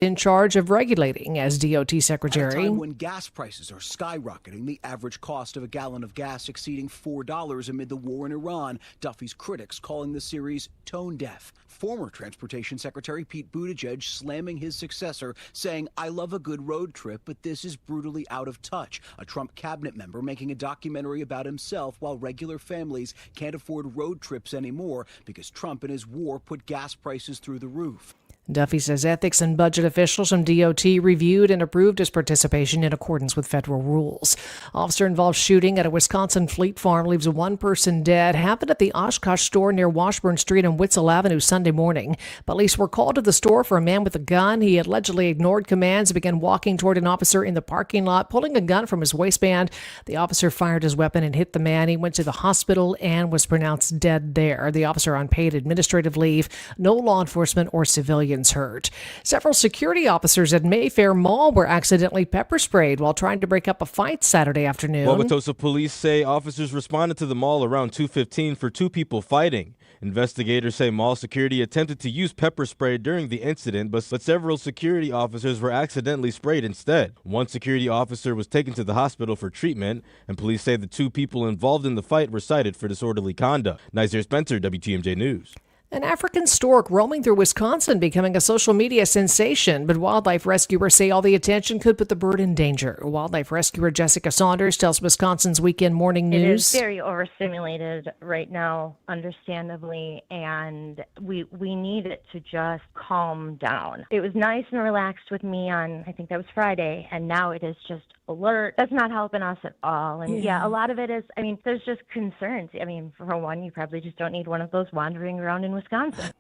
in charge of regulating as DOT secretary. At a time when gas prices are skyrocketing, the average cost of a gallon of gas exceeding $4 amid the war in Iran, Duffy's critics calling the series tone deaf. Former Transportation Secretary Pete Buttigieg slamming his successor, saying, "I love a good road trip, but this is brutally out of touch." A Trump cabinet member making a documentary about himself while regular families can't afford road trips anymore because Trump and his war put gas prices through the roof. Duffy says ethics and budget officials from DOT reviewed and approved his participation in accordance with federal rules. Officer-involved shooting at a Wisconsin fleet farm leaves one person dead. Happened at the Oshkosh store near Washburn Street and Witzel Avenue Sunday morning. Police were called to the store for a man with a gun. He allegedly ignored commands and began walking toward an officer in the parking lot, pulling a gun from his waistband. The officer fired his weapon and hit the man. He went to the hospital and was pronounced dead there. The officer on paid administrative leave. No law enforcement or civilians hurt. Several security officers at Mayfair Mall were accidentally pepper sprayed while trying to break up a fight Saturday afternoon. Wauwatosa police say officers responded to the mall around 2:15 for two people fighting. Investigators say mall security attempted to use pepper spray during the incident, but several security officers were accidentally sprayed instead. One security officer was taken to the hospital for treatment, and police say the two people involved in the fight were cited for disorderly conduct. Nazir Spencer, WTMJ News. An African stork roaming through Wisconsin becoming a social media sensation, but wildlife rescuers say all the attention could put the bird in danger. Wildlife rescuer Jessica Saunders tells Wisconsin's Weekend Morning News. It is very overstimulated right now, understandably, and we need it to just calm down. It was nice and relaxed with me on, I think that was Friday, and now it is just alert. That's not helping us at all. And yeah, a lot of it is, there's just concerns. For one, you probably just don't need one of those wandering around in Wisconsin.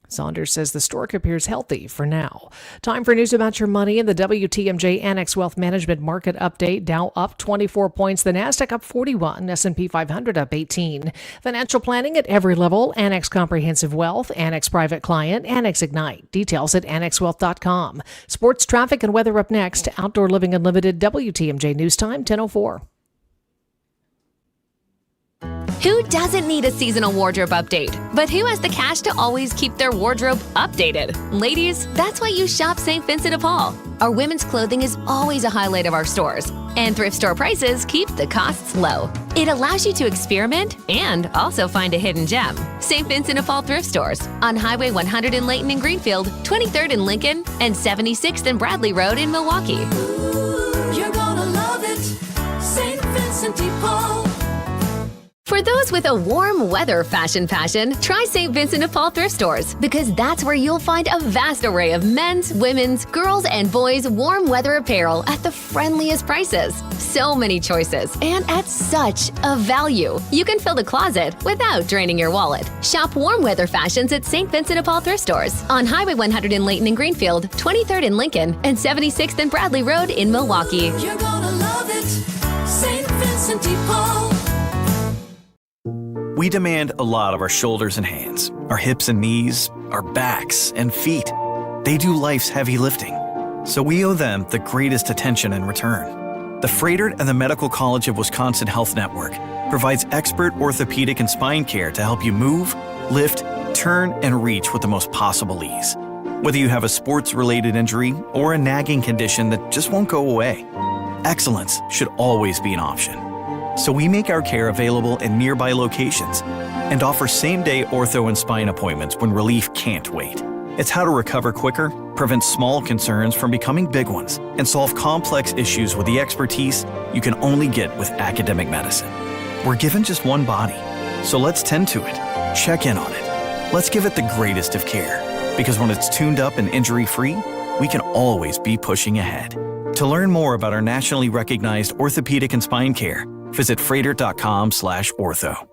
Saunders says the stork appears healthy for now. Time for news about your money in the WTMJ Annex Wealth Management Market Update. Dow up 24 points, the Nasdaq up 41, S&P 500 up 18. Financial planning at every level, Annex Comprehensive Wealth, Annex Private Client, Annex Ignite. Details at annexwealth.com. Sports, traffic, and weather up next. Outdoor Living Unlimited, WTMJ News Time, 10:04. Who doesn't need a seasonal wardrobe update? But who has the cash to always keep their wardrobe updated? Ladies, that's why you shop St. Vincent de Paul. Our women's clothing is always a highlight of our stores, and thrift store prices keep the costs low. It allows you to experiment and also find a hidden gem. St. Vincent de Paul thrift stores on Highway 100 in Layton and Greenfield, 23rd in Lincoln, and 76th and Bradley Road in Milwaukee. Ooh, you're gonna love it, St. Vincent de Paul. For those with a warm weather fashion passion, try St. Vincent de Paul thrift stores, because that's where you'll find a vast array of men's, women's, girls, and boys' warm weather apparel at the friendliest prices. So many choices, and at such a value. You can fill the closet without draining your wallet. Shop warm weather fashions at St. Vincent de Paul thrift stores on Highway 100 in Layton and Greenfield, 23rd in Lincoln, and 76th and Bradley Road in Milwaukee. You're gonna love it, St. Vincent de Paul. We demand a lot of our shoulders and hands, our hips and knees, our backs and feet. They do life's heavy lifting, so we owe them the greatest attention in return. The Froedtert and the Medical College of Wisconsin Health Network provides expert orthopedic and spine care to help you move, lift, turn, and reach with the most possible ease. Whether you have a sports-related injury or a nagging condition that just won't go away, excellence should always be an option. So we make our care available in nearby locations and offer same-day ortho and spine appointments when relief can't wait. It's how to recover quicker, prevent small concerns from becoming big ones, and solve complex issues with the expertise you can only get with academic medicine. We're given just one body, so let's tend to it, check in on it. Let's give it the greatest of care, because when it's tuned up and injury-free, we can always be pushing ahead. To learn more about our nationally recognized orthopedic and spine care, visit froedtert.com/ortho.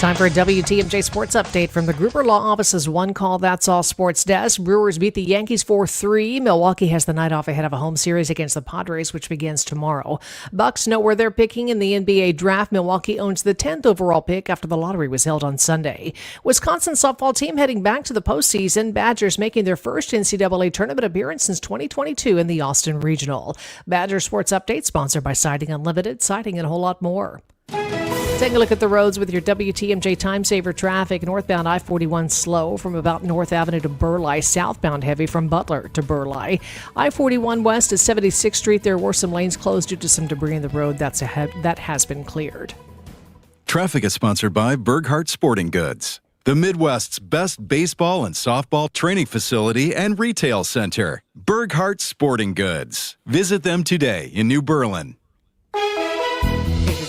Time for a WTMJ Sports Update from the Gruber Law Office's One Call That's All Sports Desk. Brewers beat the Yankees 4-3. Milwaukee has the night off ahead of a home series against the Padres, which begins tomorrow. Bucks know where they're picking in the NBA draft. Milwaukee owns the 10th overall pick after the lottery was held on Sunday. Wisconsin softball team heading back to the postseason. Badgers making their first NCAA tournament appearance since 2022 in the Austin Regional. Badger Sports Update sponsored by Siding Unlimited, siding and a whole lot more. Taking a look at the roads with your WTMJ Time Saver traffic. Northbound I-41 slow from about North Avenue to Burleigh. Southbound heavy from Butler to Burleigh. I-41 west at 76th Street. There were some lanes closed due to some debris in the road. That has been cleared. Traffic is sponsored by Burghardt Sporting Goods, the Midwest's best baseball and softball training facility and retail center. Burghardt Sporting Goods. Visit them today in New Berlin.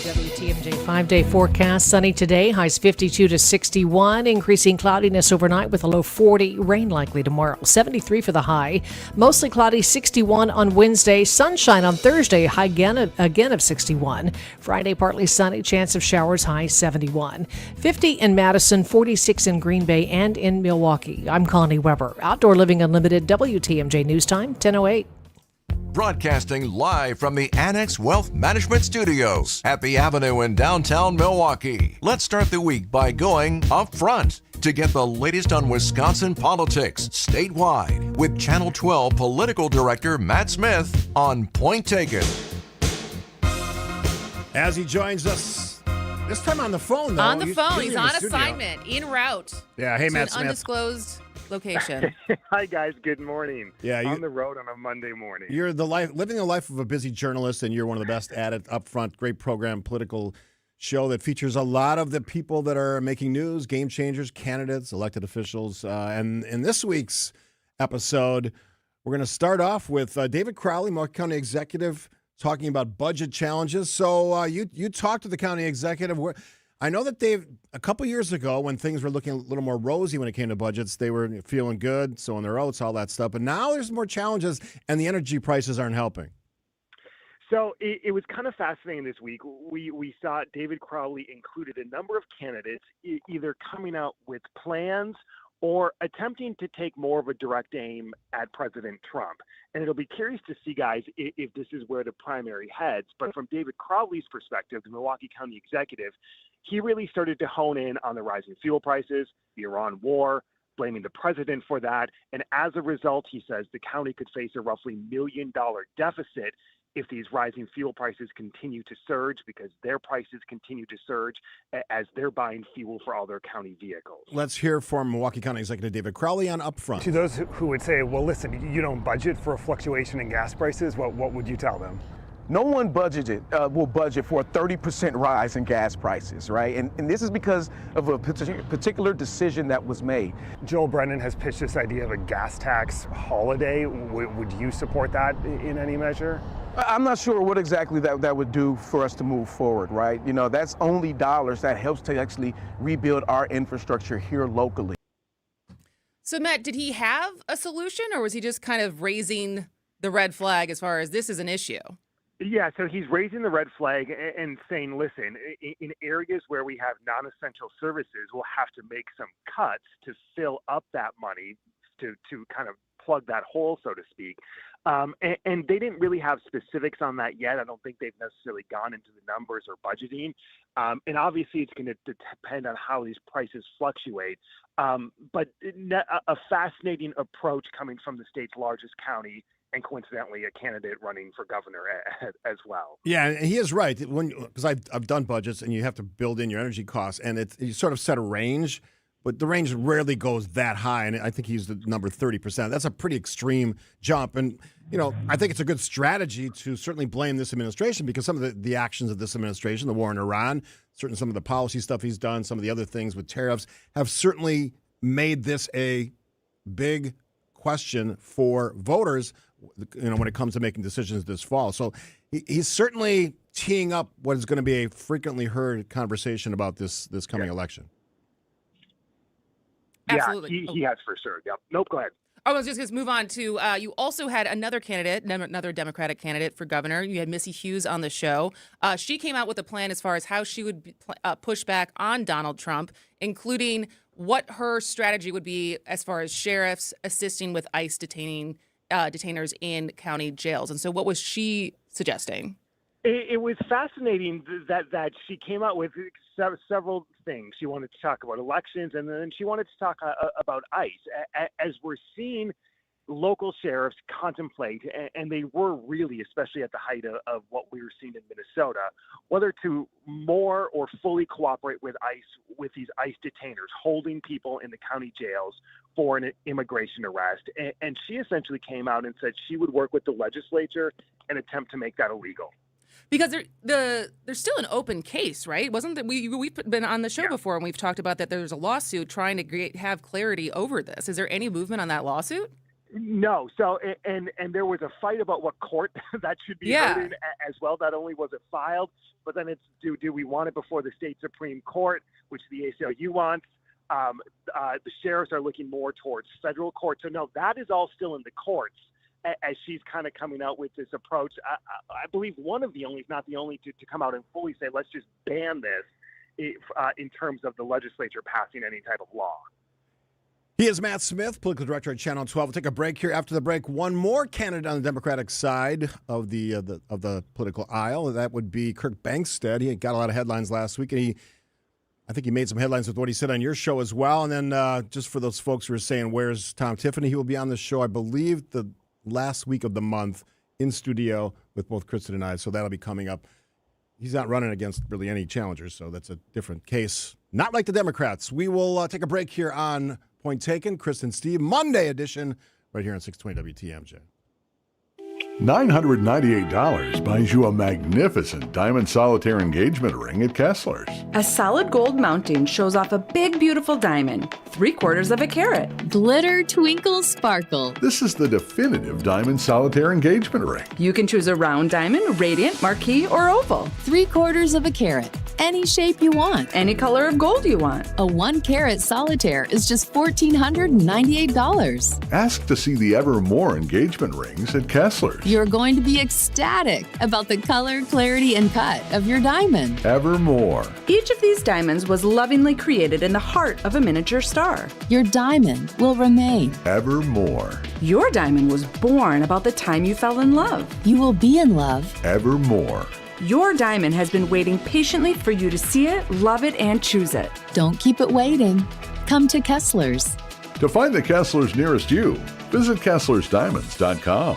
WTMJ 5-day forecast. Sunny today, highs 52 to 61. Increasing cloudiness overnight with a low 40. Rain likely tomorrow. 73 for the high. Mostly cloudy, 61 on Wednesday. Sunshine on Thursday, high again of 61. Friday, partly sunny. Chance of showers, high 71. 50 in Madison, 46 in Green Bay and in Milwaukee. I'm Connie Weber. Outdoor Living Unlimited, WTMJ News Time, 10:08. Broadcasting live from the Annex Wealth Management Studios at the Avenue in downtown Milwaukee. Let's start the week by going up front to get the latest on Wisconsin politics statewide with Channel 12 Political Director Matt Smith on Point Taken. As he joins us, this time on the phone, though. On the phone. He's He's on assignment, en route. Yeah, hey, to Matt an Smith. undisclosed location. Hi, guys. Good morning. Yeah, on the road on a Monday morning. You're living the life of a busy journalist, and you're one of the best at it up front. Great program, political show that features a lot of the people that are making news, game changers, candidates, elected officials. And in this week's episode, we're going to start off with David Crowley, Milwaukee County Executive, talking about budget challenges. So you talked to the county executive. I know that a couple years ago, when things were looking a little more rosy when it came to budgets, they were feeling good, sowing their oats, all that stuff. But now there's more challenges, and the energy prices aren't helping. So it was kind of fascinating this week. We saw David Crowley included a number of candidates either coming out with plans or attempting to take more of a direct aim at President Trump. And it'll be curious to see, guys, if this is where the primary heads. But from David Crowley's perspective, the Milwaukee County executive, he really started to hone in on the rising fuel prices, the Iran war, blaming the president for that. And as a result, he says the county could face a roughly $1 million deficit if these rising fuel prices continue to surge, because their prices continue to surge as they're buying fuel for all their county vehicles. Let's hear from Milwaukee County Executive David Crowley on Upfront. To those who would say, well, listen, you don't budget for a fluctuation in gas prices, what would you tell them? No one will budget for a 30% rise in gas prices, right? And this is because of a particular decision that was made. Joel Brennan has pitched this idea of a gas tax holiday. Would you support that in any measure? I'm not sure what exactly that would do for us to move forward, right? You know, that's only dollars that helps to actually rebuild our infrastructure here locally. So, Matt, did he have a solution, or was he just kind of raising the red flag as far as this is an issue? Yeah, so he's raising the red flag and saying, listen, in areas where we have non-essential services, we'll have to make some cuts to fill up that money to kind of plug that hole, so to speak. And they didn't really have specifics on that yet. I don't think they've necessarily gone into the numbers or budgeting. And obviously it's going to depend on how these prices fluctuate. But a fascinating approach coming from the state's largest county, and coincidentally a candidate running for governor as well. Yeah, and he is right. Because I've done budgets, and you have to build in your energy costs, and you sort of set a range, but the range rarely goes that high, and I think he's the number 30%. That's a pretty extreme jump, and I think it's a good strategy to certainly blame this administration, because some of the actions of this administration, the war in Iran, certainly some of the policy stuff he's done, some of the other things with tariffs, have certainly made this a big question for voters, when it comes to making decisions this fall. So he's certainly teeing up what is going to be a frequently heard conversation about this coming election. Absolutely. Yeah, he has for sure. Yep. Nope, go ahead. I was just going to move on to, you also had another candidate, another Democratic candidate for governor. You had Missy Hughes on the show. She came out with a plan as far as how she would push back on Donald Trump, including what her strategy would be as far as sheriffs assisting with ICE detainers in county jails. And so what was she suggesting? It was fascinating that she came out with several things. She wanted to talk about elections, and then she wanted to talk about ICE. As we're seeing, local sheriffs contemplate, and they were really, especially at the height of what we were seeing in Minnesota, whether to more or fully cooperate with ICE, with these ICE detainers, holding people in the county jails for an immigration arrest. And she essentially came out and said she would work with the legislature and attempt to make that illegal. Because there's still an open case, right? Wasn't that we've been on the show before and we've talked about that there's a lawsuit trying to have clarity over this. Is there any movement on that lawsuit? No. So, and there was a fight about what court that should be heard in as well. Not only was it filed, but then it's do we want it before the state Supreme Court, which the ACLU wants. The sheriffs are looking more towards federal court. So no, that is all still in the courts as she's kind of coming out with this approach. I believe one of the only, if not the only, to come out and fully say, let's just ban this in terms of the legislature passing any type of law. He is Matt Smith, political director at Channel 12. We'll take a break here. After the break, one more candidate on the Democratic side of the political aisle. That would be Kirk Bangstad. He got a lot of headlines last week, and I think he made some headlines with what he said on your show as well. And then just for those folks who are saying, where's Tom Tiffany? He will be on the show, I believe, the last week of the month in studio with both Kristen and I. So that'll be coming up. He's not running against really any challengers, so that's a different case. Not like the Democrats. We will take a break here on Point Taken. Kristen Steve, Monday edition, right here on 620 WTMJ. $998 buys you a magnificent diamond solitaire engagement ring at Kessler's. A solid gold mounting shows off a big, beautiful diamond, 3/4 of a carat. Glitter, twinkle, sparkle. This is the definitive diamond solitaire engagement ring. You can choose a round diamond, radiant, marquise, or oval. 3/4 of a carat. Any shape you want. Any color of gold you want. A 1-carat solitaire is just $1,498. Ask to see the Evermore engagement rings at Kessler's. You're going to be ecstatic about the color, clarity, and cut of your diamond. Evermore. Each of these diamonds was lovingly created in the heart of a miniature star. Your diamond will remain. Evermore. Your diamond was born about the time you fell in love. You will be in love. Evermore. Your diamond has been waiting patiently for you to see it, love it, and choose it. Don't keep it waiting. Come to Kessler's. To find the Kessler's nearest you, visit KesslersDiamonds.com.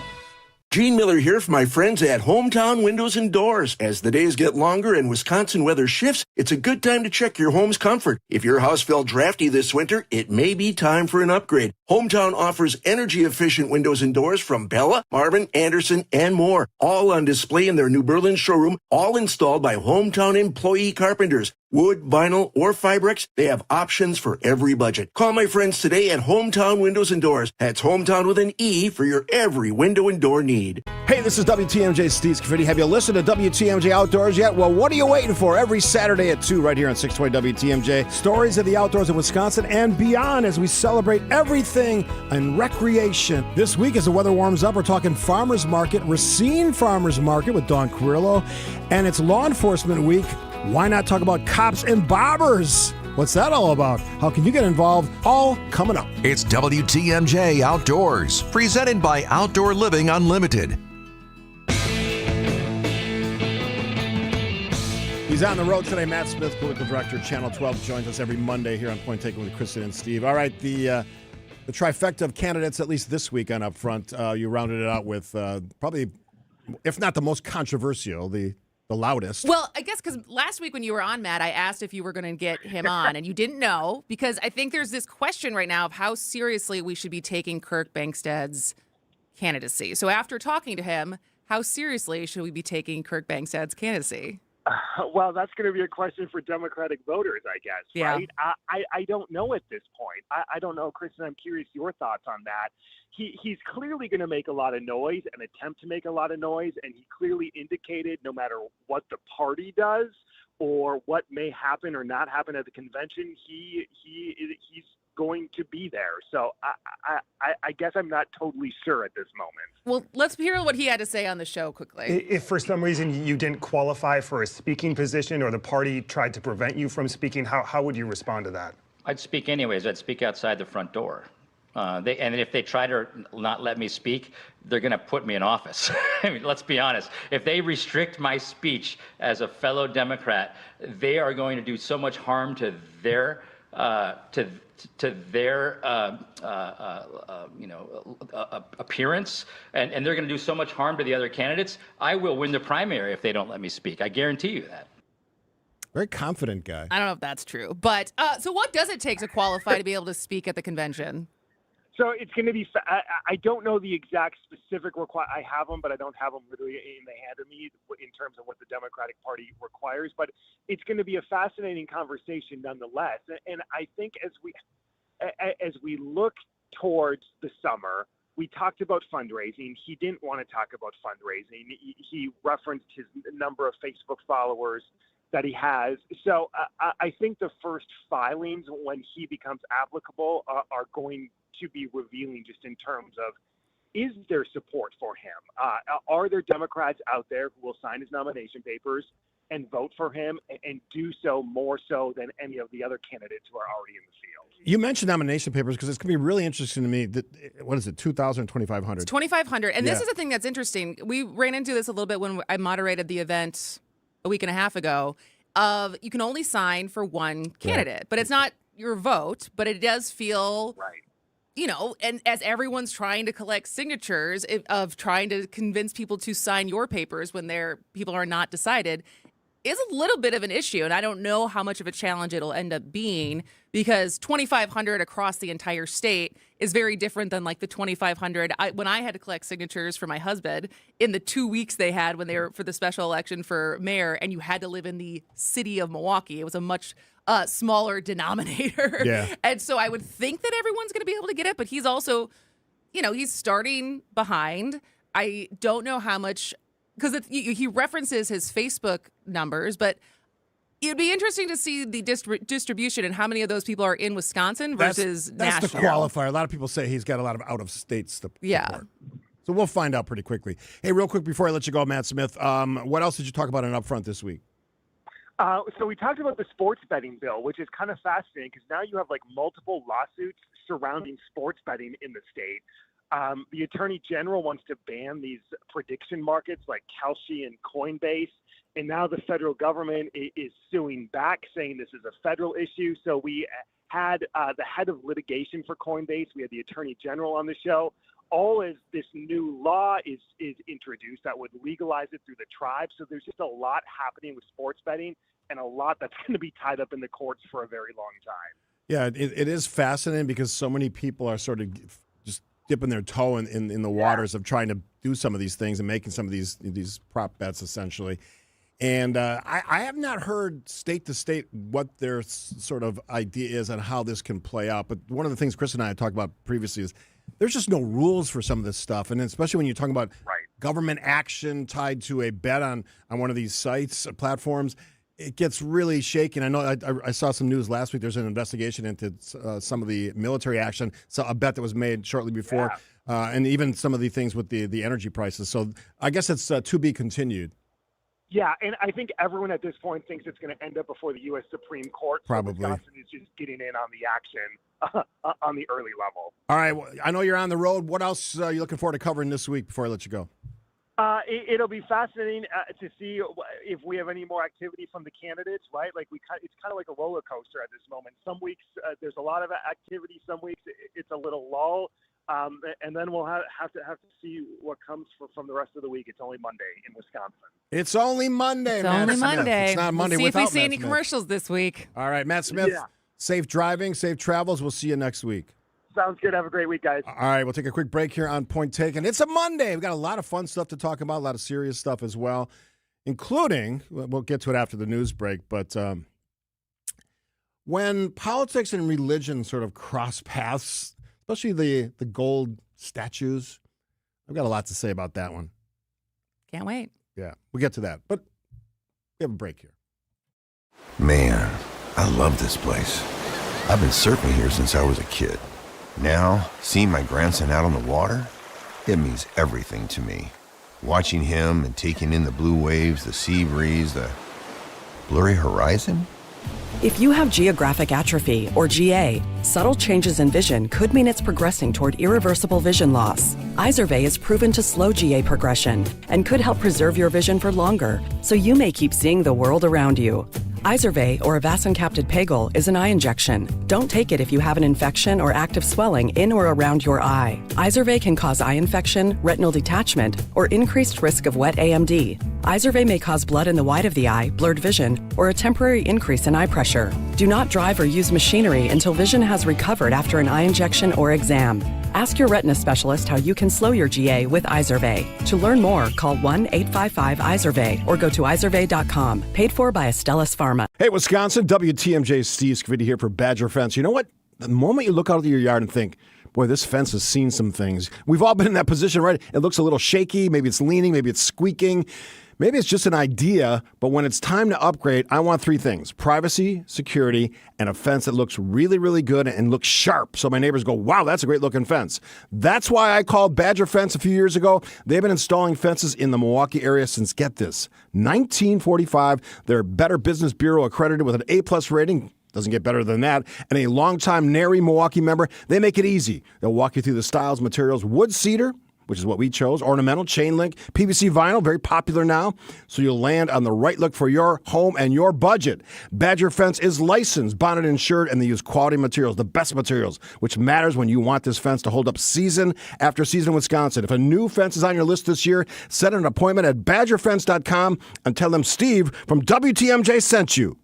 Gene Miller here from my friends at Hometown Windows and Doors. As the days get longer and Wisconsin weather shifts, it's a good time to check your home's comfort. If your house felt drafty this winter, it may be time for an upgrade. Hometown offers energy-efficient windows and doors from Bella, Marvin, Anderson, and more. All on display in their New Berlin showroom, all installed by Hometown employee carpenters. Wood, vinyl, or Fibrex, they have options for every budget. Call my friends today at Hometown Windows and Doors. That's Hometown with an E for your every window and door need. Hey, this is WTMJ Steve Scaffidi. Have you listened to WTMJ Outdoors yet? Well, what are you waiting for? Every Saturday at 2 right here on 620 WTMJ. Stories of the outdoors of Wisconsin and beyond as we celebrate everything in recreation. This week, as the weather warms up, we're talking Farmers Market, Racine Farmers Market with Dawn Carrillo, and it's Law Enforcement Week. Why not talk about cops and bobbers? What's that all about? How can you get involved? All coming up. It's WTMJ Outdoors, presented by Outdoor Living Unlimited. He's on the road today. Matt Smith, political director, Channel 12, joins us every Monday here on Point Taken with Kristen and Steve. All right, the trifecta of candidates, at least this week on Upfront, you rounded it out with probably, if not the most controversial, the loudest. Well, I guess because last week when you were on, Matt, I asked if you were going to get him on, and you didn't know, because I think there's this question right now of how seriously we should be taking Kirk Bangstad's candidacy. So after talking to him, how seriously should we be taking Kirk Bangstad's candidacy? Well, that's going to be a question for Democratic voters, I guess, right? I don't know at this point. I don't know, Kristen, I'm curious your thoughts on that. He's clearly going to make a lot of noise and attempt to make a lot of noise, and he clearly indicated no matter what the party does or what may happen or not happen at the convention, he's going to be there. So I guess I'm not totally sure at this moment. Well, let's hear what he had to say on the show quickly. If for some reason you didn't qualify for a speaking position or the party tried to prevent you from speaking, how would you respond to that? I'd speak anyways. I'd speak outside the front door. And if they try to not let me speak, they're going to put me in office. I mean, let's be honest. If they restrict my speech as a fellow Democrat, they are going to do so much harm to their to their appearance, and they're going to do so much harm to the other candidates, I will win the primary if they don't let me speak. I guarantee you that. Very confident guy. I don't know if that's true, but so what does it take to qualify to be able to speak at the convention? So it's going to be. I don't know the exact specific I have them, but I don't have them literally in the hand of me in terms of what the Democratic Party requires. But it's going to be a fascinating conversation nonetheless. And I think as we look towards the summer, we talked about fundraising. He didn't want to talk about fundraising. He referenced his number of Facebook followers that he has. So I think the first filings, when he becomes applicable, are going to be revealing just in terms of, is there support for him? Are there Democrats out there who will sign his nomination papers and vote for him and do so more so than any of the other candidates who are already in the field? You mentioned nomination papers because it's going to be really interesting to me. What is it, 2,000 or 2,500? It's 2,500. And this Yeah. is the thing that's interesting. We ran into this a little bit when I moderated the event a week and a half ago of you can only sign for one candidate, but it's not your vote, but it does feel right. And as everyone's trying to collect signatures of trying to convince people to sign your papers when people are not decided is a little bit of an issue. And I don't know how much of a challenge it'll end up being because 2,500 across the entire state is very different than like the 2,500. When I had to collect signatures for my husband in the 2 weeks they had when they were for the special election for mayor, and you had to live in the city of Milwaukee. It was a much smaller denominator. Yeah. And so I would think that everyone's going to be able to get it, but he's also, he's starting behind. I don't know how much, because he references his Facebook numbers, but it'd be interesting to see the distribution and how many of those people are in Wisconsin versus that's national. the qualifier. A lot of people say he's got a lot of out-of-state support. Yeah. So we'll find out pretty quickly. Hey, real quick before I let you go, Matt Smith, what else did you talk about in Upfront this week? So we talked about the sports betting bill, which is kind of fascinating because now you have like multiple lawsuits surrounding sports betting in the state. The Attorney General wants to ban these prediction markets like Kalshi and Coinbase. And now the federal government is suing back, saying this is a federal issue. So we had the head of litigation for Coinbase. We had the Attorney General on the show. All as this new law is introduced that would legalize it through the tribe. So there's just a lot happening with sports betting and a lot that's going to be tied up in the courts for a very long time. Yeah, it is fascinating because so many people are sort of just dipping their toe in the waters of trying to do some of these things and making some of these prop bets essentially. And I have not heard state to state what their sort of idea is on how this can play out. But one of the things Chris and I had talked about previously is there's just no rules for some of this stuff. And especially when you're talking about government action tied to a bet on one of these sites, platforms, it gets really shaky. And I know I saw some news last week. There's an investigation into some of the military action, so a bet that was made shortly before, and even some of the things with the energy prices. So I guess it's to be continued. Yeah, and I think everyone at this point thinks it's going to end up before the U.S. Supreme Court. Probably. So Wisconsin is just getting in on the action on the early level. All right, well, I know you're on the road. What else are you looking forward to covering this week before I let you go? It'll be fascinating to see if we have any more activity from the candidates, right? Like it's kind of like a roller coaster at this moment. Some weeks there's a lot of activity. Some weeks it's a little lull. And then we'll have to see what comes from the rest of the week. It's only Monday in Wisconsin. It's only Monday, It's Matt only Smith. Monday. It's not Monday we'll see without if we see Matt any Smith. commercials this week. All right, Matt Smith, safe driving, safe travels. We'll see you next week. Sounds good. Have a great week, guys. All right, we'll take a quick break here on Point Taken. It's a Monday. We've got a lot of fun stuff to talk about, a lot of serious stuff as well, including, we'll get to it after the news break, but when politics and religion sort of cross paths, especially the gold statues, I've got a lot to say about that one. Can't wait. Yeah, we'll get to that, but we have a break here. Man, I love this place. I've been surfing here since I was a kid. Now, seeing my grandson out on the water, it means everything to me. Watching him and taking in the blue waves, the sea breeze, the blurry horizon. If you have geographic atrophy, or GA, subtle changes in vision could mean it's progressing toward irreversible vision loss. Izervay is proven to slow GA progression and could help preserve your vision for longer, so you may keep seeing the world around you. Izervay, or avacincaptad pegol, is an eye injection. Don't take it if you have an infection or active swelling in or around your eye. Izervay can cause eye infection, retinal detachment, or increased risk of wet AMD. Izervay may cause blood in the white of the eye, blurred vision, or a temporary increase in eye pressure. Do not drive or use machinery until vision has recovered after an eye injection or exam. Ask your retina specialist how you can slow your GA with Izervay. To learn more, call 1-855-IZERVAY or go to izervay.com. Paid for by Astellas Pharma. Hey, Wisconsin, WTMJ Steve Scavidi here for Badger Fence. You know what? The moment you look out of your yard and think, boy, this fence has seen some things. We've all been in that position, right? It looks a little shaky. Maybe it's leaning. Maybe it's squeaking. Maybe it's just an idea, but when it's time to upgrade, I want three things: privacy, security, and a fence that looks really, really good and looks sharp. So my neighbors go, wow, that's a great looking fence. That's why I called Badger Fence a few years ago. They've been installing fences in the Milwaukee area since, get this, 1945. They're Better Business Bureau accredited with an A+ rating. Doesn't get better than that. And a longtime NARI Milwaukee member. They make it easy. They'll walk you through the styles, materials, wood cedar, which is what we chose, ornamental, chain link, PVC vinyl, very popular now, so you'll land on the right look for your home and your budget. Badger Fence is licensed, bonded, insured, and they use quality materials, the best materials, which matters when you want this fence to hold up season after season in Wisconsin. If a new fence is on your list this year, set an appointment at badgerfence.com and tell them Steve from WTMJ sent you.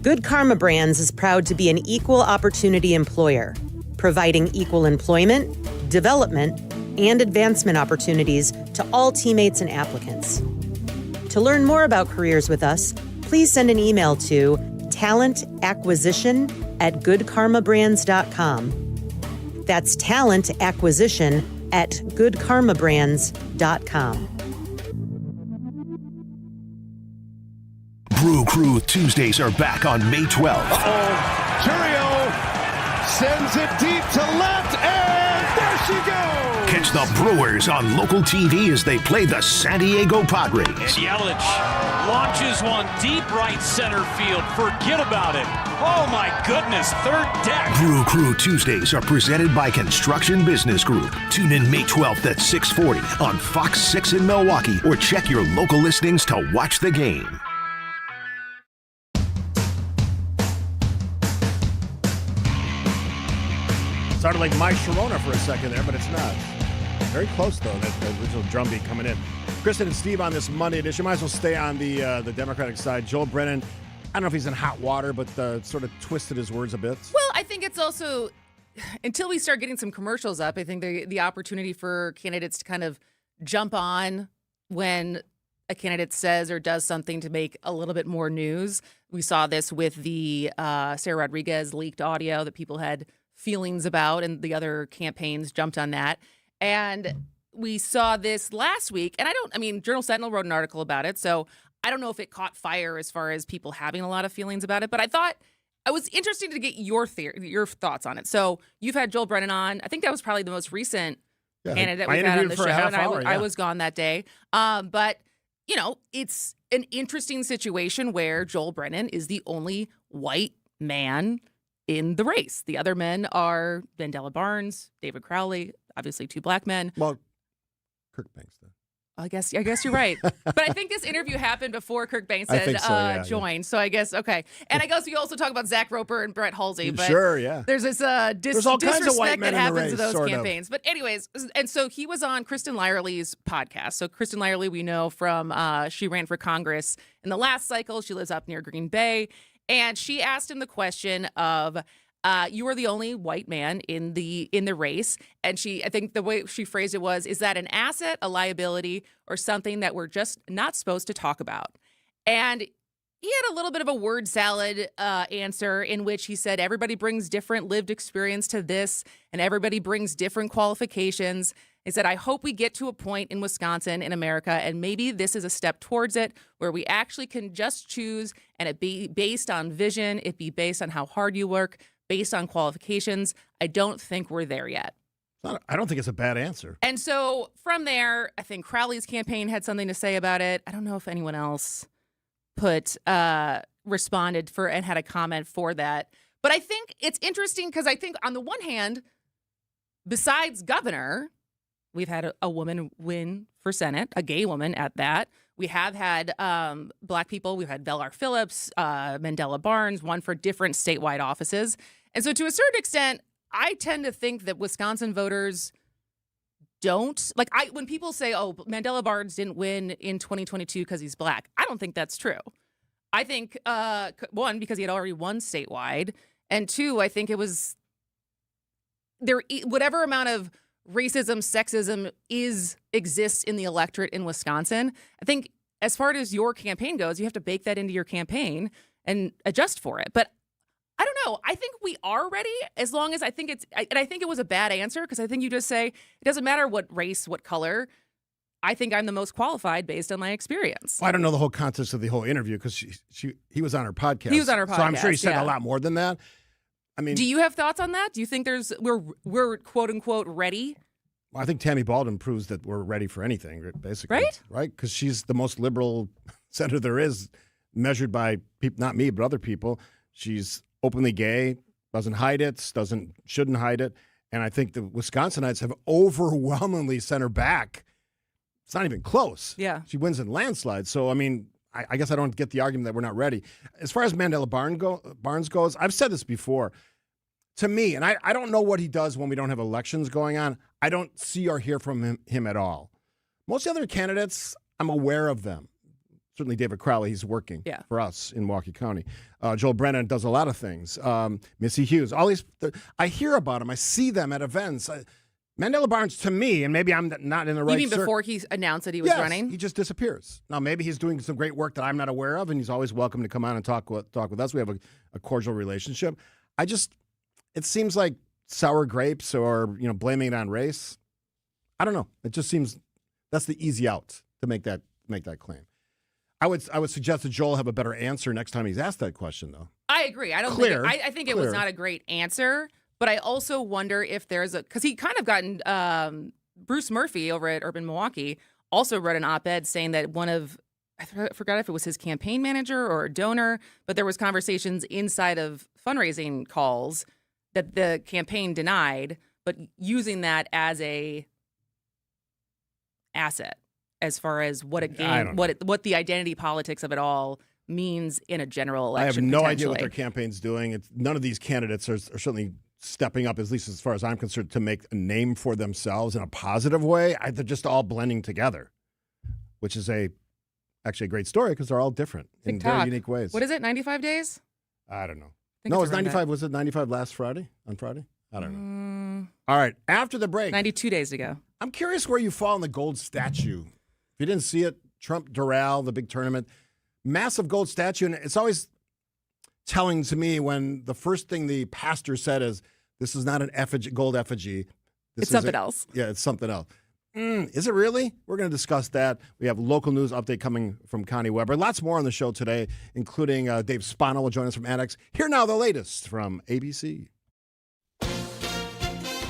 Good Karma Brands is proud to be an equal opportunity employer, providing equal employment, development, and advancement opportunities to all teammates and applicants. To learn more about careers with us, please send an email to talentacquisition@goodkarmabrands.com. That's talentacquisition@goodkarmabrands.com. Brew Crew Tuesdays are back on May 12th. Churio sends it deep to left, and there she goes! Catch the Brewers on local TV as they play the San Diego Padres. And Yelich launches one deep right center field. Forget about it. Oh my goodness, third deck. Brew Crew Tuesdays are presented by Construction Business Group. Tune in May 12th at 6:40 on Fox 6 in Milwaukee, or check your local listings to watch the game. Sounded like My Sharona for a second there, but it's not. Very close, though, that original drum beat coming in. Kristen and Steve on this Monday edition. Might as well stay on the Democratic side. Joel Brennan, I don't know if he's in hot water, but sort of twisted his words a bit. Well, I think it's also, until we start getting some commercials up, I think the opportunity for candidates to kind of jump on when a candidate says or does something to make a little bit more news. We saw this with the Sarah Rodriguez leaked audio that people had feelings about, and the other campaigns jumped on that. And we saw this last week, and Journal Sentinel wrote an article about it, so I don't know if it caught fire as far as people having a lot of feelings about it, but I thought it was interesting to get your thoughts on it. So you've had Joel Brennan on. I think that was probably the most recent candidate we've had on the show, and I was gone that day. But, it's an interesting situation where Joel Brennan is the only white man in the race. The other men are Vandella Barnes, David Crowley, obviously two black men. Well, Kirk Banks, though. I guess you're right. But I think this interview happened before Kirk Banks had joined. Yeah. So I guess, okay. And I guess we also talk about Zach Roper and Brett Halsey. But sure, yeah. There's this there's all kinds of white men that happens in the race, to those campaigns. But anyways, and so he was on Kristen Lyerly's podcast. So Kristen Lyerly, we know from, she ran for Congress in the last cycle. She lives up near Green Bay. And she asked him the question of, you are the only white man in the race. And I think the way she phrased it was, is that an asset, a liability, or something that we're just not supposed to talk about? And he had a little bit of a word salad answer in which he said everybody brings different lived experience to this, and everybody brings different qualifications. He said, I hope we get to a point in Wisconsin, in America, and maybe this is a step towards it, where we actually can just choose, and it be based on vision, it be based on how hard you work, based on qualifications. I don't think we're there yet. I don't think it's a bad answer. And so from there, I think Crowley's campaign had something to say about it. I don't know if anyone else responded and had a comment for that. But I think it's interesting because I think on the one hand, besides governor, we've had a woman win for Senate, a gay woman at that. We have had Black people. We've had Bellar Phillips, Mandela Barnes, one for different statewide offices. And so to a certain extent, I tend to think that Wisconsin voters don't like when people say, oh, Mandela Barnes didn't win in 2022 because he's Black. I don't think that's true. I think, one, because he had already won statewide. And two, I think it was whatever amount of racism, sexism exists in the electorate in Wisconsin. I think as far as your campaign goes, you have to bake that into your campaign and adjust for it. But I don't know. I think we are ready as long as I think it was a bad answer because I think you just say it doesn't matter what race, what color. I think I'm the most qualified based on my experience. Well, I don't know the whole context of the whole interview because he was on her podcast. He was on her podcast. So I'm sure he said a lot more than that. I mean, do you have thoughts on that? Do you think we're quote unquote ready? Well, I think Tammy Baldwin proves that we're ready for anything, basically. Right? Because she's the most liberal senator there is, measured by people, not me, but other people. She's openly gay, doesn't hide it, shouldn't hide it. And I think the Wisconsinites have overwhelmingly sent her back. It's not even close. Yeah. She wins in landslides. So, I mean, I guess I don't get the argument that we're not ready. As far as Mandela Barnes goes, I've said this before. To me, and I don't know what he does when we don't have elections going on, I don't see or hear from him at all. Most of the other candidates, I'm aware of them. Certainly David Crowley, he's working for us in Milwaukee County. Joel Brennan does a lot of things. Missy Hughes, all these, I hear about them. I see them at events. Mandela Barnes, to me, and maybe I'm not in the right. You mean before he announced that he was running? He just disappears. Now, maybe he's doing some great work that I'm not aware of, and he's always welcome to come on and talk with us. We have a cordial relationship. It seems like sour grapes or blaming it on race. I don't know. It just seems that's the easy out to make that claim. I would suggest that Joel have a better answer next time he's asked that question, though. I agree. I think it was not a great answer. But I also wonder if there's because he kind of gotten Bruce Murphy over at Urban Milwaukee also wrote an op-ed saying that I forgot if it was his campaign manager or a donor, but there was conversations inside of fundraising calls that the campaign denied, but using that as a asset as far as what the identity politics of it all means in a general election. I have no idea what their campaign's doing. None of these candidates are certainly stepping up, at least as far as I'm concerned, to make a name for themselves in a positive way. They're just all blending together, which is actually a great story because they're all different in very unique ways. What is it, 95 days? I don't know. No, it was 95. Was it 95 on Friday? I don't know. All right, after the break. 92 days ago. I'm curious where you fall on the gold statue. If you didn't see it, Trump Doral, the big tournament, massive gold statue, and it's always telling to me when the first thing the pastor said is, this is not an effigy, gold effigy. It's something else. Yeah, it's something else. Is it really? We're going to discuss that. We have local news update coming from Connie Weber. Lots more on the show today, including Dave Spano will join us from Annex. Here now the latest from ABC.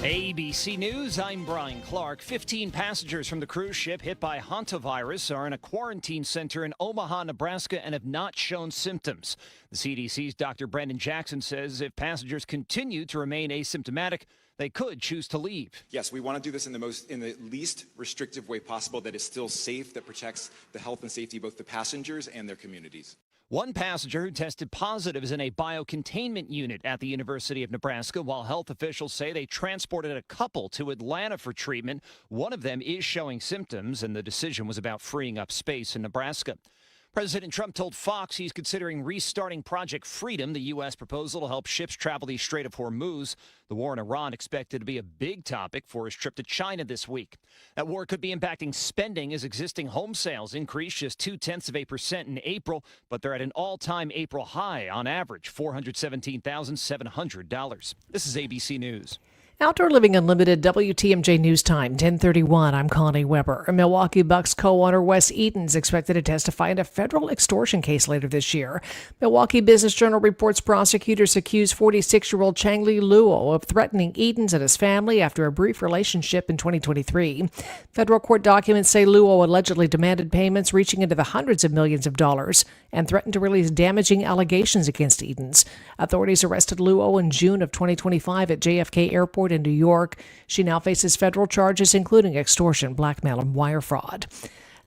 ABC News, I'm Brian Clark. 15 passengers from the cruise ship hit by hantavirus are in a quarantine center in Omaha, Nebraska, and have not shown symptoms. The CDC's Dr. Brendan Jackson says if passengers continue to remain asymptomatic, they could choose to leave. Yes, we want to do this in the least restrictive way possible that is still safe, that protects the health and safety of both the passengers and their communities. One passenger who tested positive is in a biocontainment unit at the University of Nebraska, while health officials say they transported a couple to Atlanta for treatment. One of them is showing symptoms, and the decision was about freeing up space in Nebraska. President Trump told Fox he's considering restarting Project Freedom, the U.S. proposal to help ships travel the Strait of Hormuz. The war in Iran expected to be a big topic for his trip to China this week. That war could be impacting spending as existing home sales increased just 0.2% in April, but they're at an all-time April high on average, $417,700. This is ABC News. Outdoor Living Unlimited, WTMJ News Time, 1031. I'm Connie Weber. Milwaukee Bucks co-owner Wes Eaton's expected to testify in a federal extortion case later this year. Milwaukee Business Journal reports prosecutors accuse 46-year-old Changli Luo of threatening Eaton's and his family after a brief relationship in 2023. Federal court documents say Luo allegedly demanded payments reaching into the hundreds of millions of dollars and threatened to release damaging allegations against Eaton's. Authorities arrested Luo in June of 2025 at JFK Airport in New York. She now faces federal charges, including extortion, blackmail, and wire fraud.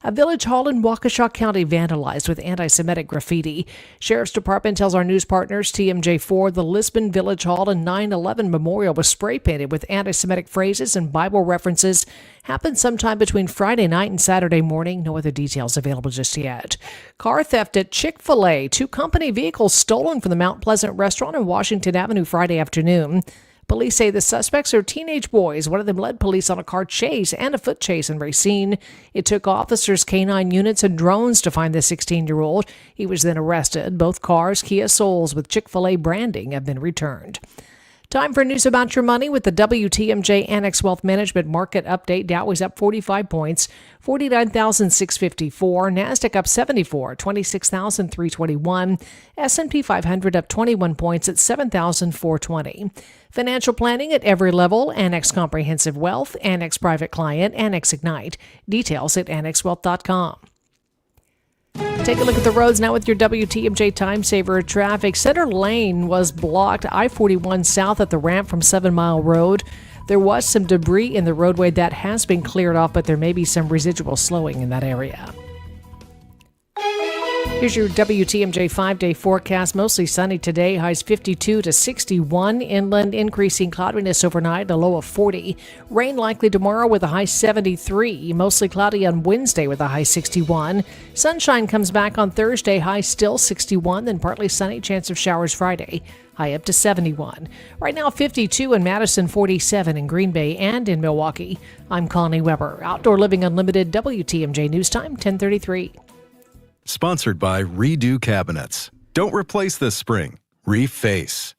A village hall in Waukesha County vandalized with anti-Semitic graffiti. Sheriff's Department tells our news partners TMJ4 the Lisbon Village Hall and 9/11 Memorial was spray painted with anti-Semitic phrases and Bible references. Happened sometime between Friday night and Saturday morning. No other details available just yet. Car theft at Chick-fil-A. 2 company vehicles stolen from the Mount Pleasant restaurant on Washington Avenue Friday afternoon. Police say the suspects are teenage boys. One of them led police on a car chase and a foot chase in Racine. It took officers, canine units, and drones to find the 16-year-old. He was then arrested. Both cars, Kia Souls with Chick-fil-A branding, have been returned. Time for news about your money with the WTMJ Annex Wealth Management Market Update. Dow is up 45 points, 49,654. NASDAQ up 74, 26,321. S&P 500 up 21 points at 7,420. Financial planning at every level. Annex Comprehensive Wealth, Annex Private Client, Annex Ignite. Details at annexwealth.com. Take a look at the roads now with your WTMJ Time Saver traffic. Center Lane was blocked. I-41 south at the ramp from 7 Mile Road. There was some debris in the roadway that has been cleared off, but there may be some residual slowing in that area. Here's your WTMJ 5-day forecast. Mostly sunny today. Highs 52 to 61. Inland increasing cloudiness overnight, a low of 40. Rain likely tomorrow with a high 73. Mostly cloudy on Wednesday with a high 61. Sunshine comes back on Thursday. High still 61. Then partly sunny. Chance of showers Friday. High up to 71. Right now 52 in Madison, 47 in Green Bay and in Milwaukee. I'm Connie Weber. Outdoor Living Unlimited, WTMJ News Time, 10:33. Sponsored by Redo Cabinets. Don't replace this spring. Reface.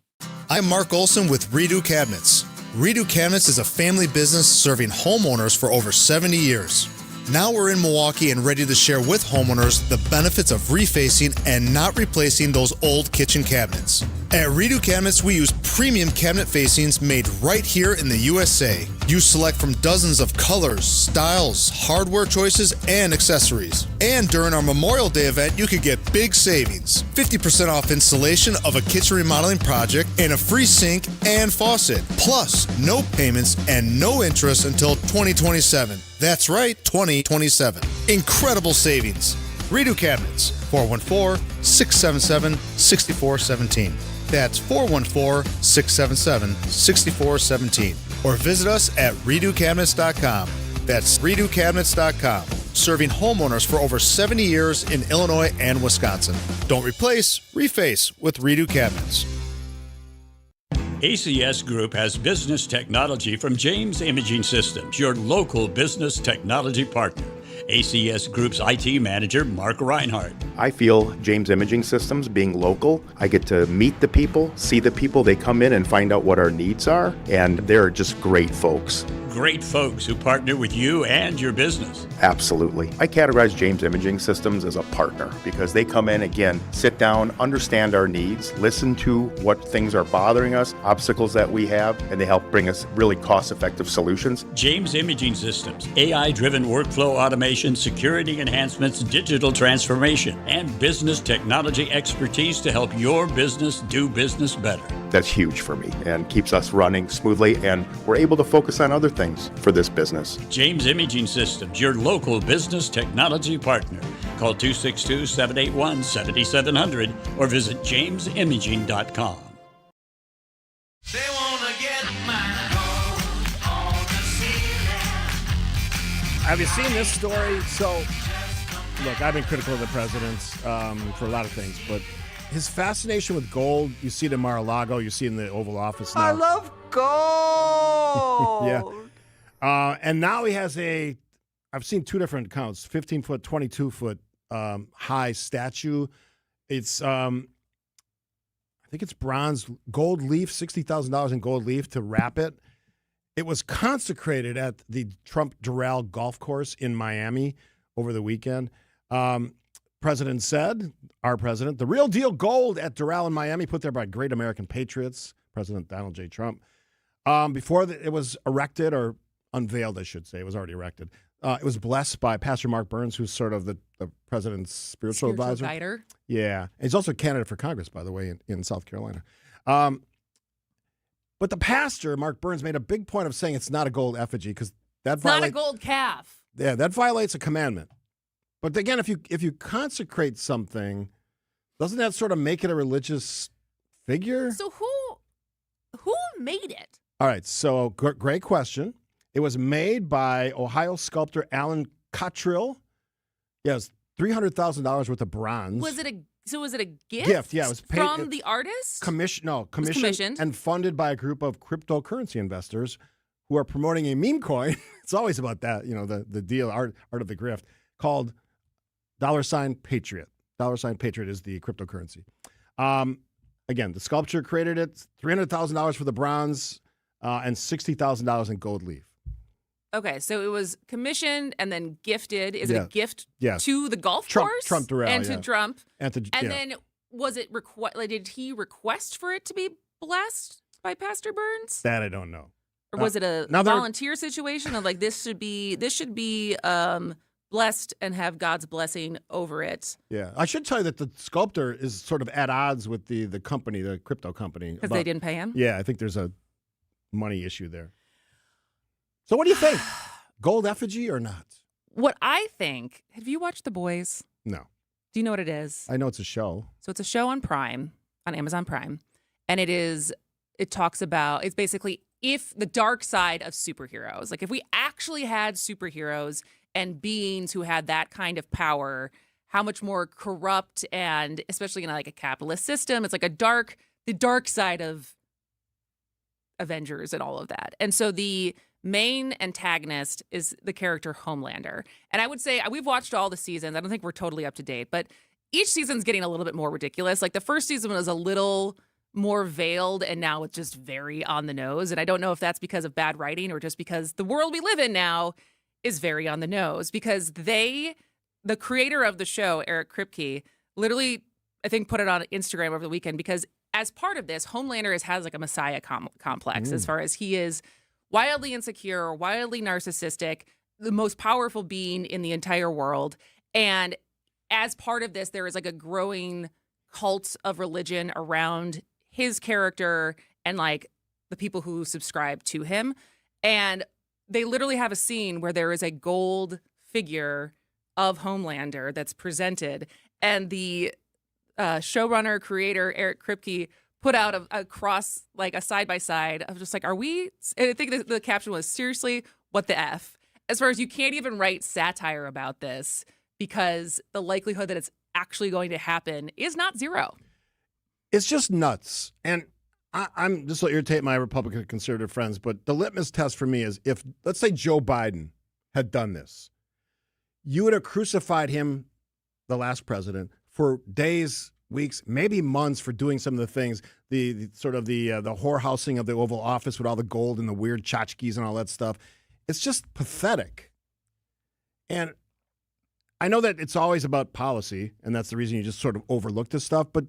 I'm Mark Olson with Redo Cabinets. Redo Cabinets is a family business serving homeowners for over 70 years. Now we're in Milwaukee and ready to share with homeowners the benefits of refacing and not replacing those old kitchen cabinets. At Redo Cabinets, we use premium cabinet facings made right here in the USA. You select from dozens of colors, styles, hardware choices, and accessories. And during our Memorial Day event, you could get big savings. 50% off installation of a kitchen remodeling project and a free sink and faucet. Plus, no payments and no interest until 2027. That's right, 2027. Incredible savings. Redo Cabinets, 414-677-6417. That's 414-677-6417. Or visit us at redocabinets.com. That's redocabinets.com. Serving homeowners for over 70 years in Illinois and Wisconsin. Don't replace, reface with Redo Cabinets. ACS Group has business technology from James Imaging Systems, your local business technology partner. ACS Group's IT manager, Mark Reinhardt. I feel James Imaging Systems, being local, I get to meet the people, see the people. They come in and find out what our needs are, and they're just great folks. Great folks who partner with you and your business. Absolutely. I categorize James Imaging Systems as a partner because they come in, again, sit down, understand our needs, listen to what things are bothering us, obstacles that we have, and they help bring us really cost-effective solutions. James Imaging Systems, AI-driven workflow automation, security enhancements, digital transformation, and business technology expertise to help your business do business better. That's huge for me and keeps us running smoothly, and we're able to focus on other things for this business. James Imaging Systems, your local business technology partner. Call 262-781-7700 or visit jamesimaging.com. They wanna get my gold on the ceiling. Have you seen this story? So, look, I've been critical of the president for a lot of things, but his fascination with gold, you see it in Mar-a-Lago, you see it in the Oval Office now. I love gold. Yeah. And now he has I've seen 2 different accounts, 15-foot, 22-foot high statue. It's, I think it's bronze, gold leaf, $60,000 in gold leaf to wrap it. It was consecrated at the Trump Doral golf course in Miami over the weekend. President said, our president, the real deal gold at Doral in Miami, put there by great American patriots, President Donald J. Trump. Before it was erected, or unveiled, I should say, it was already erected. It was blessed by Pastor Mark Burns, who's sort of the president's spiritual advisor. Guider. Yeah. And he's also a candidate for Congress, by the way, in South Carolina. But the pastor, Mark Burns, made a big point of saying it's not a gold effigy because that It's not a gold calf. Yeah, that violates a commandment. But again, if you consecrate something, doesn't that sort of make it a religious figure? So who made it? All right, so great question. It was made by Ohio sculptor Alan Cottrill. Yes, $300,000 worth of bronze. Was it a gift? Gift, yeah, it was paid from the artist. Commissioned and funded by a group of cryptocurrency investors who are promoting a meme coin. It's always about that, the deal, art of the grift, called $Patriot. $Patriot is the cryptocurrency. Again, the sculpture created it, $300,000 for the bronze, and $60,000 in gold leaf. Okay, so it was commissioned and then gifted. Is it a gift Yes. to the golf Trump course? Doral, and to yeah. Trump. And then was it did he request for it to be blessed by Pastor Burns? That I don't know. Or was it a now there- volunteer situation of like this should be blessed and have God's blessing over it? Yeah, I should tell you that the sculptor is sort of at odds with the company, the crypto company. Because they didn't pay him? Yeah, I think there's a money issue there. So what do you think? Gold effigy or not? What I think, have you watched The Boys? No. Do you know what it is? I know it's a show. So it's a show on Prime, on Amazon Prime. And it's basically if the dark side of superheroes, like if we actually had superheroes and beings who had that kind of power, how much more corrupt and especially in like a capitalist system, it's like the dark side of Avengers and all of that. And so the main antagonist is the character Homelander. And I would say we've watched all the seasons. I don't think we're totally up to date, but each season's getting a little bit more ridiculous. Like the first season was a little more veiled and now it's just very on the nose. And I don't know if that's because of bad writing or just because the world we live in now is very on the nose because the creator of the show, Eric Kripke, literally, I think, put it on Instagram over the weekend because as part of this, Homelander has like a messiah complex as far as he is wildly insecure, wildly narcissistic, the most powerful being in the entire world. And as part of this, there is like a growing cult of religion around his character and like the people who subscribe to him. And they literally have a scene where there is a gold figure of Homelander that's presented. And the showrunner, creator, Eric Kripke, put out a cross, like a side-by-side of just like, are we? And I think the caption was, seriously, what the F? As far as you can't even write satire about this because the likelihood that it's actually going to happen is not zero. It's just nuts. And this will irritate my Republican conservative friends, but the litmus test for me is if, let's say Joe Biden had done this, you would have crucified him, the last president, for days, weeks, maybe months for doing some of the things, the whorehousing of the Oval Office with all the gold and the weird tchotchkes and all that stuff. It's just pathetic. And I know that it's always about policy, and that's the reason you just sort of overlook this stuff. But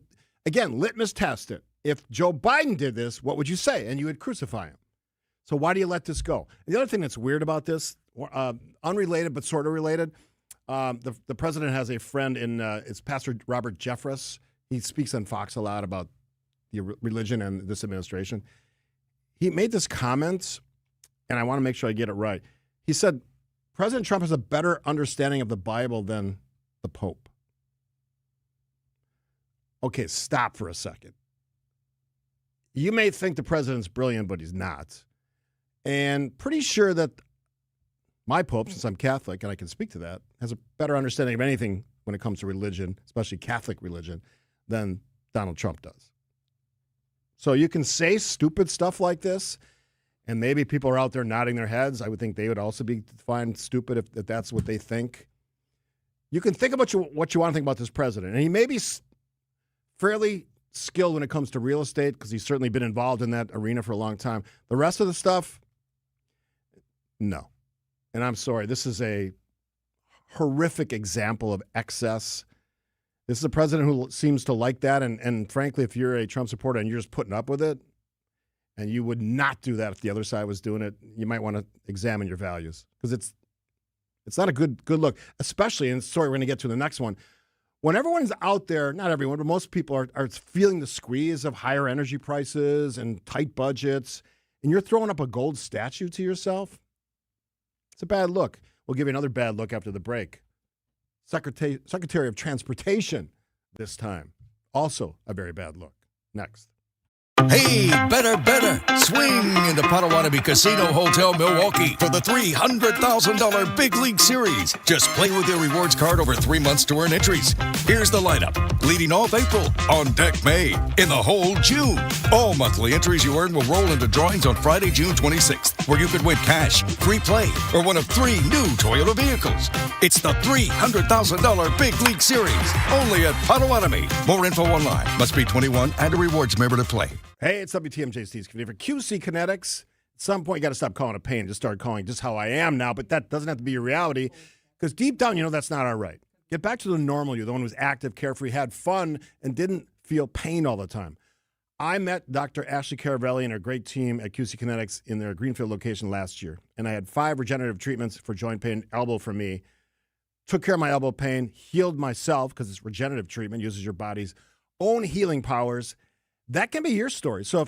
again, litmus test it. If Joe Biden did this, what would you say? And you would crucify him. So why do you let this go? And the other thing that's weird about this, unrelated but sort of related, the president has a friend it's Pastor Robert Jeffress. He speaks on Fox a lot about the religion and this administration. He made this comment, and I want to make sure I get it right. He said, President Trump has a better understanding of the Bible than the Pope. Okay, stop for a second. You may think the president's brilliant, but he's not. And pretty sure that my Pope, since I'm Catholic and I can speak to that, has a better understanding of anything when it comes to religion, especially Catholic religion, than Donald Trump does. So you can say stupid stuff like this, and maybe people are out there nodding their heads. I would think they would also be defined stupid if that's what they think. You can think about what you want to think about this president. And he may be fairly skilled when it comes to real estate because he's certainly been involved in that arena for a long time. The rest of the stuff, no. And I'm sorry, this is a horrific example of excess. This is a president who seems to like that. And frankly, if you're a Trump supporter and you're just putting up with it, and you would not do that if the other side was doing it, you might want to examine your values because it's not a good look, especially, and sorry, we're going to get to the next one. When everyone's out there, not everyone, but most people are feeling the squeeze of higher energy prices and tight budgets, and you're throwing up a gold statue to yourself, it's a bad look. We'll give you another bad look after the break. Secretary of Transportation this time. Also a very bad look. Next. Hey, better. Swing into Potawatomi Casino Hotel Milwaukee for the $300,000 Big League Series. Just play with your rewards card over 3 months to earn entries. Here's the lineup. Leading off April, on deck May, in the hole June. All monthly entries you earn will roll into drawings on Friday, June 26th, where you could win cash, free play, or one of 3 new Toyota vehicles. It's the $300,000 Big League Series, only at Potawatomi. More info online. Must be 21 and a rewards member to play. Hey, it's WTMJ Steve Skinny for QC Kinetics. At some point, you got to stop calling it pain. Just start calling just how I am now. But that doesn't have to be your reality, because deep down, you know that's not all right. Get back to the normal you, the one who was active, carefree, had fun, and didn't feel pain all the time. I met Dr. Ashley Caravelli and her great team at QC Kinetics in their Greenfield location last year. And I had 5 regenerative treatments for joint pain, elbow for me. Took care of my elbow pain, healed myself, because it's regenerative treatment, uses your body's own healing powers. That can be your story. So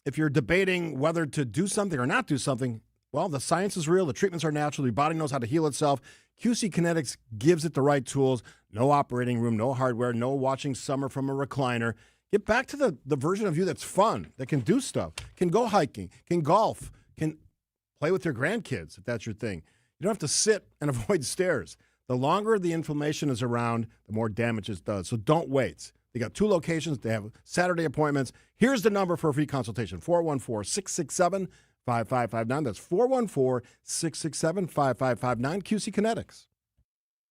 if you're debating whether to do something or not do something, well, the science is real. The treatments are natural. Your body knows how to heal itself. QC Kinetics gives it the right tools. No operating room, no hardware, no watching summer from a recliner. Get back to the version of you that's fun, that can do stuff, can go hiking, can golf, can play with your grandkids, if that's your thing. You don't have to sit and avoid stairs. The longer the inflammation is around, the more damage it does. So don't wait. They got 2 locations. They have Saturday appointments. Here's the number for a free consultation, 414-667-5559. That's 414-667-5559, QC Kinetics.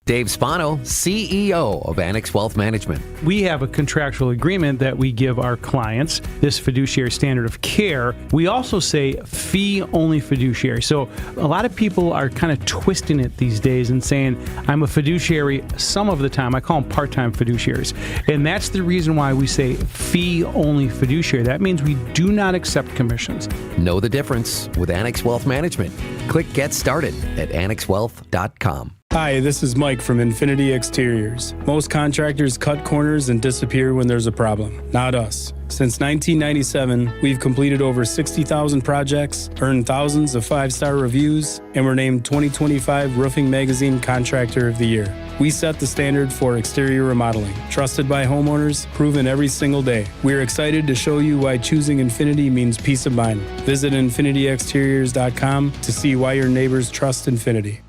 Dave Spano, CEO of Annex Wealth Management. We have a contractual agreement that we give our clients, this fiduciary standard of care. We also say fee-only fiduciary. So a lot of people are kind of twisting it these days and saying, I'm a fiduciary some of the time. I call them part-time fiduciaries. And that's the reason why we say fee-only fiduciary. That means we do not accept commissions. Know the difference with Annex Wealth Management. Click Get Started at annexwealth.com. Hi, this is Mike from Infinity Exteriors. Most contractors cut corners and disappear when there's a problem. Not us. Since 1997, we've completed over 60,000 projects, earned thousands of 5-star reviews, and were named 2025 Roofing Magazine Contractor of the Year. We set the standard for exterior remodeling. Trusted by homeowners, proven every single day. We're excited to show you why choosing Infinity means peace of mind. Visit infinityexteriors.com to see why your neighbors trust Infinity.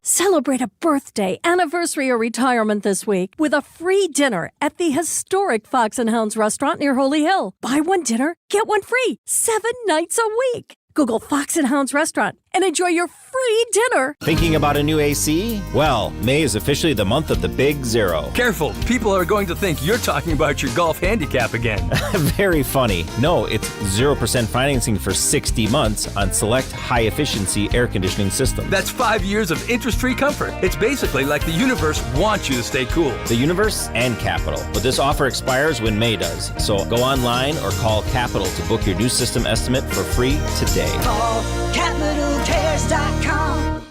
Celebrate a birthday, anniversary, or retirement this week with a free dinner at the historic Fox and Hounds restaurant near Holy Hill. Buy one dinner, get one free, 7 nights a week. Google Fox and Hounds restaurant and enjoy your free dinner. Thinking about a new AC? Well, May is officially the month of the Big Zero. Careful, people are going to think you're talking about your golf handicap again. Very funny. No, it's 0% financing for 60 months on select high-efficiency air conditioning systems. That's 5 years of interest-free comfort. It's basically like the universe wants you to stay cool. The universe and Capital. But this offer expires when May does. So go online or call Capital to book your new system estimate for free today. Call CapitalCares.com.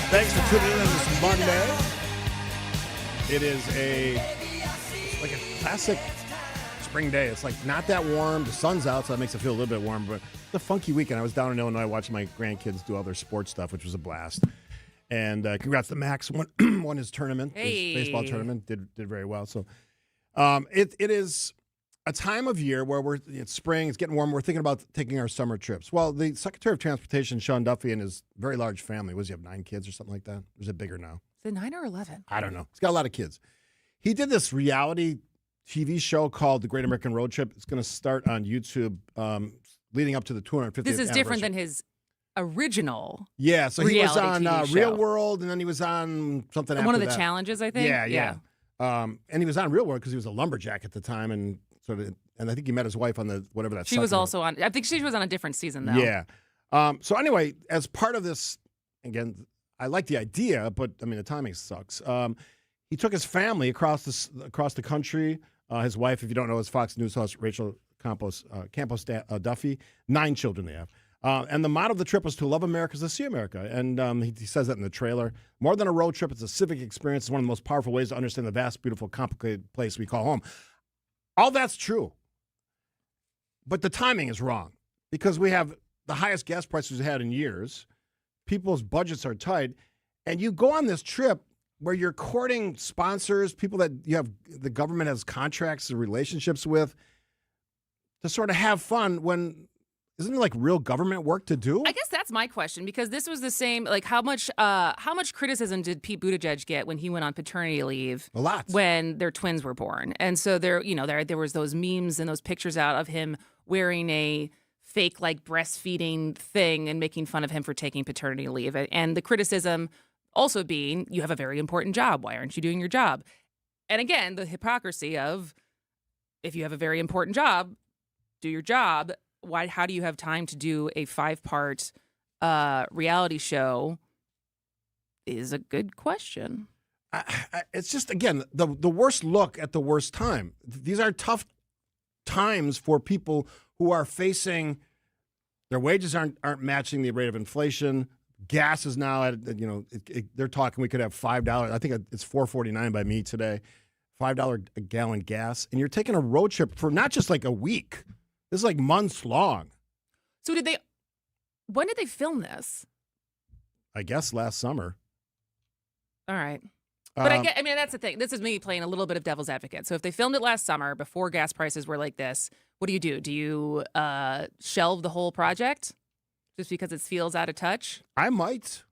Thanks for tuning in this Monday. It is like a classic spring day. It's like not that warm. The sun's out, so that makes it feel a little bit warmer. But it's a funky weekend. I was down in Illinois watching my grandkids do all their sports stuff, which was a blast. And congrats to Max. Won his tournament, his baseball tournament. Did very well. So it is a time of year where it's spring, it's getting warm. We're thinking about taking our summer trips. Well, the Secretary of Transportation, Sean Duffy, and his very large family, he have 9 kids or something like that? Or is it bigger now? Is it 9 or 11? I don't know. He's got a lot of kids. He did this reality TV show called The Great American Road Trip. It's going to start on YouTube leading up to the 250th This is different than his original. Yeah, so he was on TV Real show. World, and then he was on something after One of the that. challenges, I think. Yeah. And he was on Real World because he was a lumberjack at the time, and I think he met his wife on the whatever that. She was also on. I think she was on a different season though. Yeah. So anyway, as part of this, again, I like the idea, but I mean the timing sucks. He took his family across the country. His wife, if you don't know, is Fox News host Rachel Campos Duffy. 9 children they have. And the motto of the trip was to love America is to see America. And he says that in the trailer. More than a road trip, it's a civic experience. It's one of the most powerful ways to understand the vast, beautiful, complicated place we call home. All that's true. But the timing is wrong because we have the highest gas prices we've had in years. people's budgets are tight, and you go on this trip where you're courting sponsors, people that the government has contracts and relationships with, to sort of have fun when isn't it like real government work to do? I guess that's my question, because this was the same. Like, how much criticism did Pete Buttigieg get when he went on paternity leave? A lot. When their twins were born, and so there was those memes and those pictures out of him wearing a fake like breastfeeding thing and making fun of him for taking paternity leave, and the criticism also being, you have a very important job. Why aren't you doing your job? And again, the hypocrisy of, if you have a very important job, do your job. How do you have time to do a 5-part reality show is a good question. It's just, again, the worst look at the worst time. These are tough times for people who are facing, their wages aren't matching the rate of inflation. Gas is now at, they're talking we could have $5. I think it's $4.49 by me today. $5 a gallon gas. And you're taking a road trip for not just like a week. This is like months long. So when did they film this? I guess last summer. All right. But I mean, that's the thing. This is me playing a little bit of devil's advocate. So if they filmed it last summer before gas prices were like this, what do you do? Do you shelve the whole project just because it feels out of touch? I might.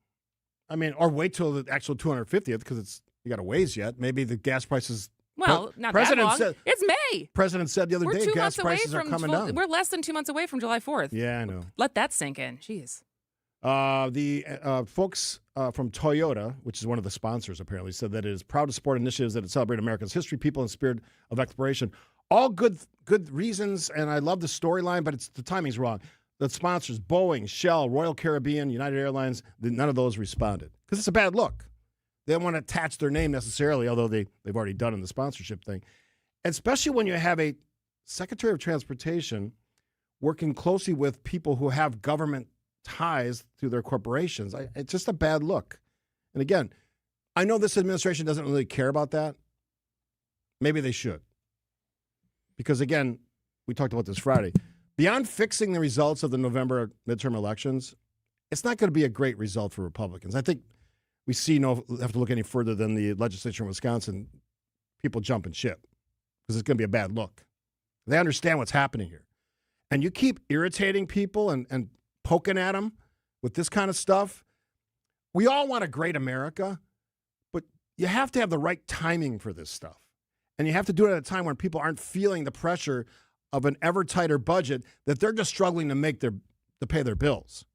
I mean, or wait till the actual 250th because you got a ways yet. Maybe the gas prices. Well, not that long. It's May. President said the other day gas prices are coming down. We're less than 2 months away from July 4th. Yeah, I know. Let that sink in. Jeez. The folks from Toyota, which is one of the sponsors apparently, said that it is proud to support initiatives that celebrate America's history, people, and spirit of exploration. All good reasons, and I love the storyline, but the timing's wrong. The sponsors, Boeing, Shell, Royal Caribbean, United Airlines, none of those responded because it's a bad look. They don't want to attach their name necessarily, although they've already done in the sponsorship thing. Especially when you have a Secretary of Transportation working closely with people who have government ties to their corporations. It's just a bad look. And again, I know this administration doesn't really care about that. Maybe they should. Because again, we talked about this Friday. Beyond fixing the results of the November midterm elections, it's not going to be a great result for Republicans. I think we have to look any further than the legislature in Wisconsin, people jumping ship because it's going to be a bad look. They understand what's happening here. And you keep irritating people and poking at them with this kind of stuff. We all want a great America, but you have to have the right timing for this stuff. And you have to do it at a time when people aren't feeling the pressure of an ever tighter budget that they're just struggling to pay their bills.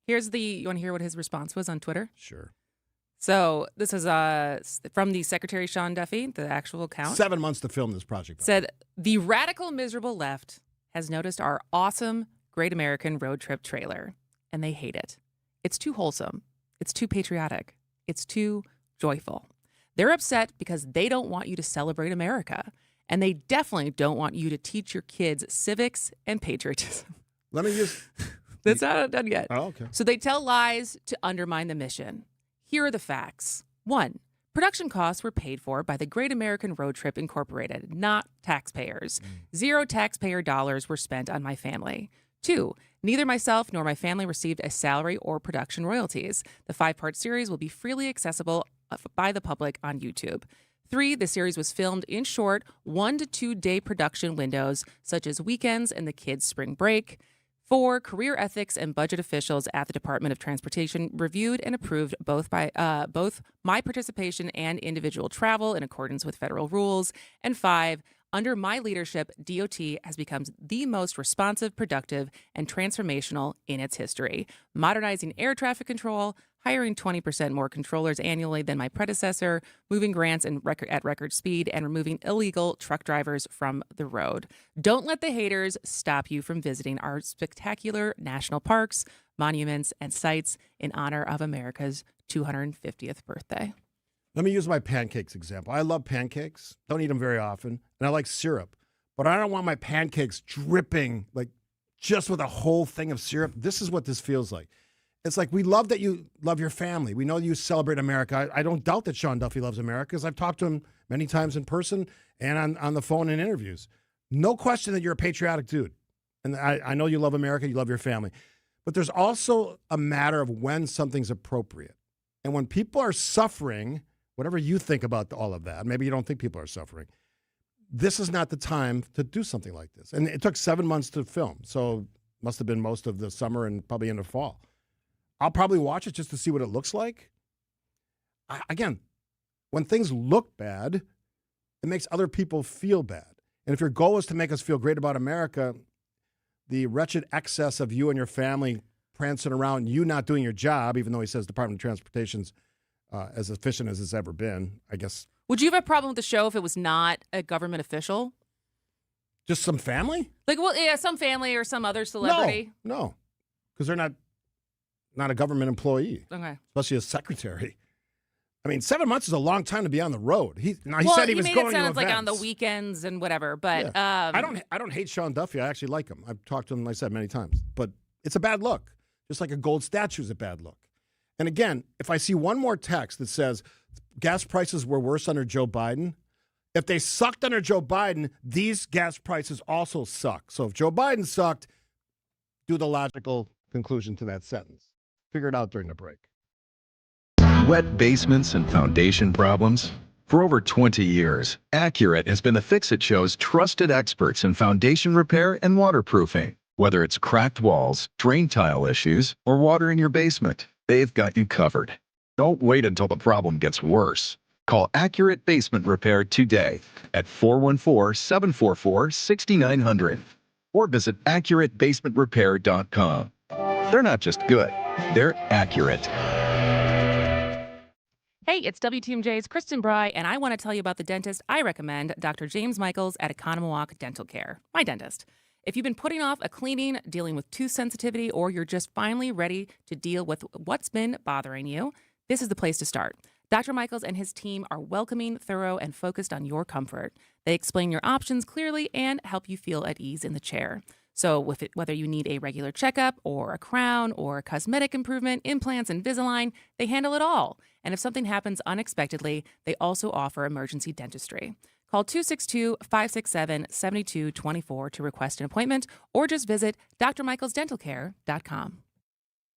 You want to hear what his response was on Twitter? Sure. So this is from the Secretary Sean Duffy, the actual account. 7 months to film this project. Said, the radical miserable left has noticed our awesome Great American Road Trip trailer, and they hate it. It's too wholesome. It's too patriotic. It's too joyful. They're upset because they don't want you to celebrate America, and they definitely don't want you to teach your kids civics and patriotism. Let me just... That's not done yet. Oh, okay. So they tell lies to undermine the mission. Here are the facts. 1, production costs were paid for by the Great American Road Trip Incorporated, not taxpayers. 0 taxpayer dollars were spent on my family. 2, neither myself nor my family received a salary or production royalties. The 5-part series will be freely accessible by the public on YouTube. 3, the series was filmed in short 1 to 2 day production windows, such as weekends and the kids' spring break. 4, career ethics and budget officials at the Department of Transportation reviewed and approved both my participation and individual travel in accordance with federal rules. And 5, under my leadership, DOT has become the most responsive, productive, and transformational in its history, modernizing air traffic control, hiring 20% more controllers annually than my predecessor, moving grants at record speed, and removing illegal truck drivers from the road. Don't let the haters stop you from visiting our spectacular national parks, monuments, and sites in honor of America's 250th birthday. Let me use my pancakes example. I love pancakes. Don't eat them very often. And I like syrup. But I don't want my pancakes dripping like just with a whole thing of syrup. This is what this feels like. It's like, we love that you love your family. We know you celebrate America. I don't doubt that Sean Duffy loves America because I've talked to him many times in person and on the phone in interviews. No question that you're a patriotic dude. And I know you love America, you love your family. But there's also a matter of when something's appropriate. And when people are suffering, whatever you think about all of that, maybe you don't think people are suffering, this is not the time to do something like this. And it took 7 months to film, so must have been most of the summer and probably in the fall. I'll probably watch it just to see what it looks like. Again, when things look bad, it makes other people feel bad. And if your goal is to make us feel great about America, the wretched excess of you and your family prancing around, you not doing your job, even though he says Department of Transportation's as efficient as it's ever been, I guess. Would you have a problem with the show if it was not a government official? Just some family? Like, well, yeah, some family or some other celebrity. No, because they're not a government employee, Okay. especially a secretary. I mean, 7 months is a long time to be on the road. He said he was made going it to sound like events. on the weekends and whatever, but I don't hate Sean Duffy. I actually like him. I've talked to him, like I said, many times. But it's a bad look, just like a gold statue is a bad look. And again, if I see one more text that says gas prices were worse under Joe Biden, if they sucked under Joe Biden, these gas prices also suck. So if Joe Biden sucked, do the logical conclusion to that sentence. Figure it out during the break. Wet basements and foundation problems? For over 20 years, Accurate has been the fix-it show's trusted experts in foundation repair and waterproofing. Whether it's cracked walls, drain tile issues, or water in your basement, they've got you covered. Don't wait until the problem gets worse. Call Accurate Basement Repair today at 414-744-6900 or visit AccurateBasementRepair.com. They're not just good, they're accurate. Hey, it's WTMJ's Kristen Bry, and I want to tell you about the dentist I recommend, Dr. James Michaels at Economawalk Dental Care, my dentist. If you've been putting off a cleaning, dealing with tooth sensitivity, or you're just finally ready to deal with what's been bothering you, this is the place to start. Dr. Michaels and his team are welcoming, thorough, and focused on your comfort. They explain your options clearly and help you feel at ease in the chair. So whether you need a regular checkup or a crown or a cosmetic improvement, implants, Invisalign, they handle it all. And if something happens unexpectedly, they also offer emergency dentistry. Call 262-567-7224 to request an appointment or just visit drmichaelsdentalcare.com.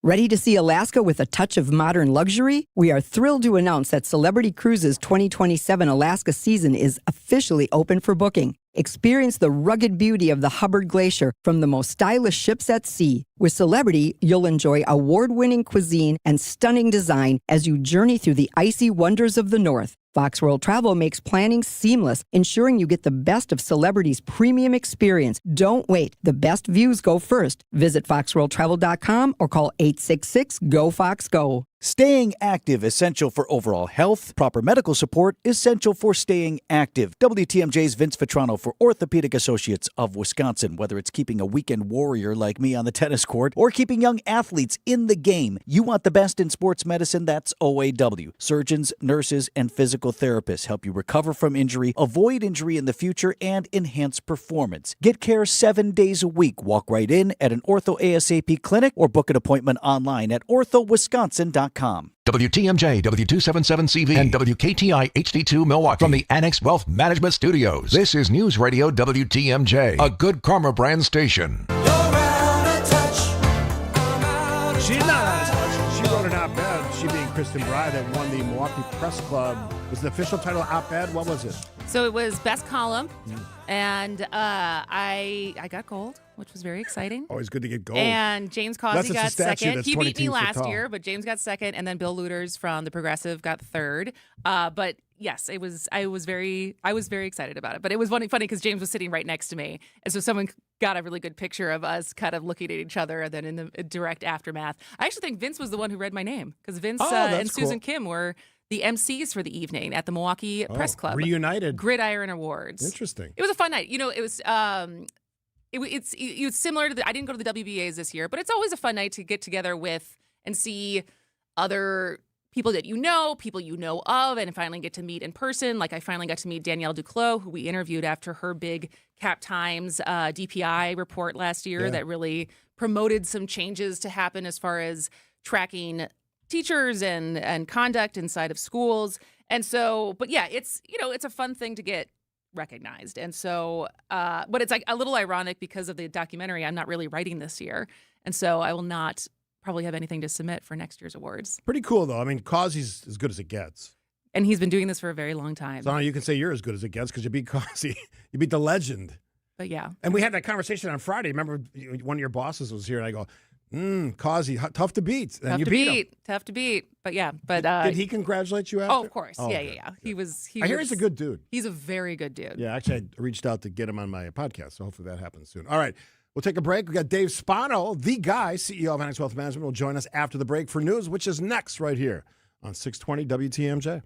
Ready to see Alaska with a touch of modern luxury? We are thrilled to announce that Celebrity Cruises 2027 Alaska season is officially open for booking. Experience the rugged beauty of the Hubbard Glacier from the most stylish ships at sea. With Celebrity, you'll enjoy award-winning cuisine and stunning design as you journey through the icy wonders of the North. Fox World Travel makes planning seamless, ensuring you get the best of Celebrity's premium experience. Don't wait. The best views go first. Visit foxworldtravel.com or call 866-GO-FOX-GO. Staying active, essential for overall health. Proper medical support, essential for staying active. WTMJ's Vince Vitrano for Orthopedic Associates of Wisconsin. Whether it's keeping a weekend warrior like me on the tennis court or keeping young athletes in the game, you want the best in sports medicine, that's OAW. Surgeons, nurses, and physical therapists help you recover from injury, avoid injury in the future, and enhance performance. Get care 7 days a week. Walk right in at an Ortho ASAP clinic or book an appointment online at orthowisconsin.com. WTMJ, W277CV, and WKTI HD2 Milwaukee from the Annex Wealth Management Studios. This is News Radio WTMJ, a good karma brand station. She's not out of touch. She wrote an op-ed, she being Kristen Bry, that won the Milwaukee Press Club. Was the official title op-ed? What was it? So it was best column, and I got gold, which was very exciting. Always good to get gold. And James Causey got second. He beat me last year, but James got second, and then Bill Luters from The Progressive got third. But yes, it was. I was very excited about it. But it was funny because James was sitting right next to me, and so someone got a really good picture of us kind of looking at each other. And then in the direct aftermath, I actually think Vince was the one who read my name because Vince and Susan Kim were the MCs for the evening at the Milwaukee Press Club. Reunited. Gridiron Awards. Interesting. It was a fun night. You know, it was it's similar to I didn't go to the WBAs this year, but it's always a fun night to get together with and see other people that you know, people you know of, and finally get to meet in person. Like I finally got to meet Danielle Duclos, who we interviewed after her big Cap Times DPI report last year that really promoted some changes to happen as far as tracking teachers and conduct inside of schools. And so, but yeah, it's a fun thing to get recognized. And so, but it's like a little ironic because of the documentary. I'm not really writing this year. And so I will not probably have anything to submit for next year's awards. Pretty cool, though. I mean, Causey's as good as it gets. And he's been doing this for a very long time. So you can say you're as good as it gets because you beat Causey. You beat the legend. But yeah. And we had that conversation on Friday. Remember, one of your bosses was here, and I go, Causey, tough to beat. And you beat him. Tough to beat. But yeah. But did he congratulate you after? Oh, of course. Yeah. He was. I hear he's a good dude. He's a very good dude. Yeah, actually, I reached out to get him on my podcast, so hopefully that happens soon. All right. We'll take a break. We got Dave Spano, the guy, CEO of Annex Wealth Management, will join us after the break for news, which is next right here on 620 WTMJ.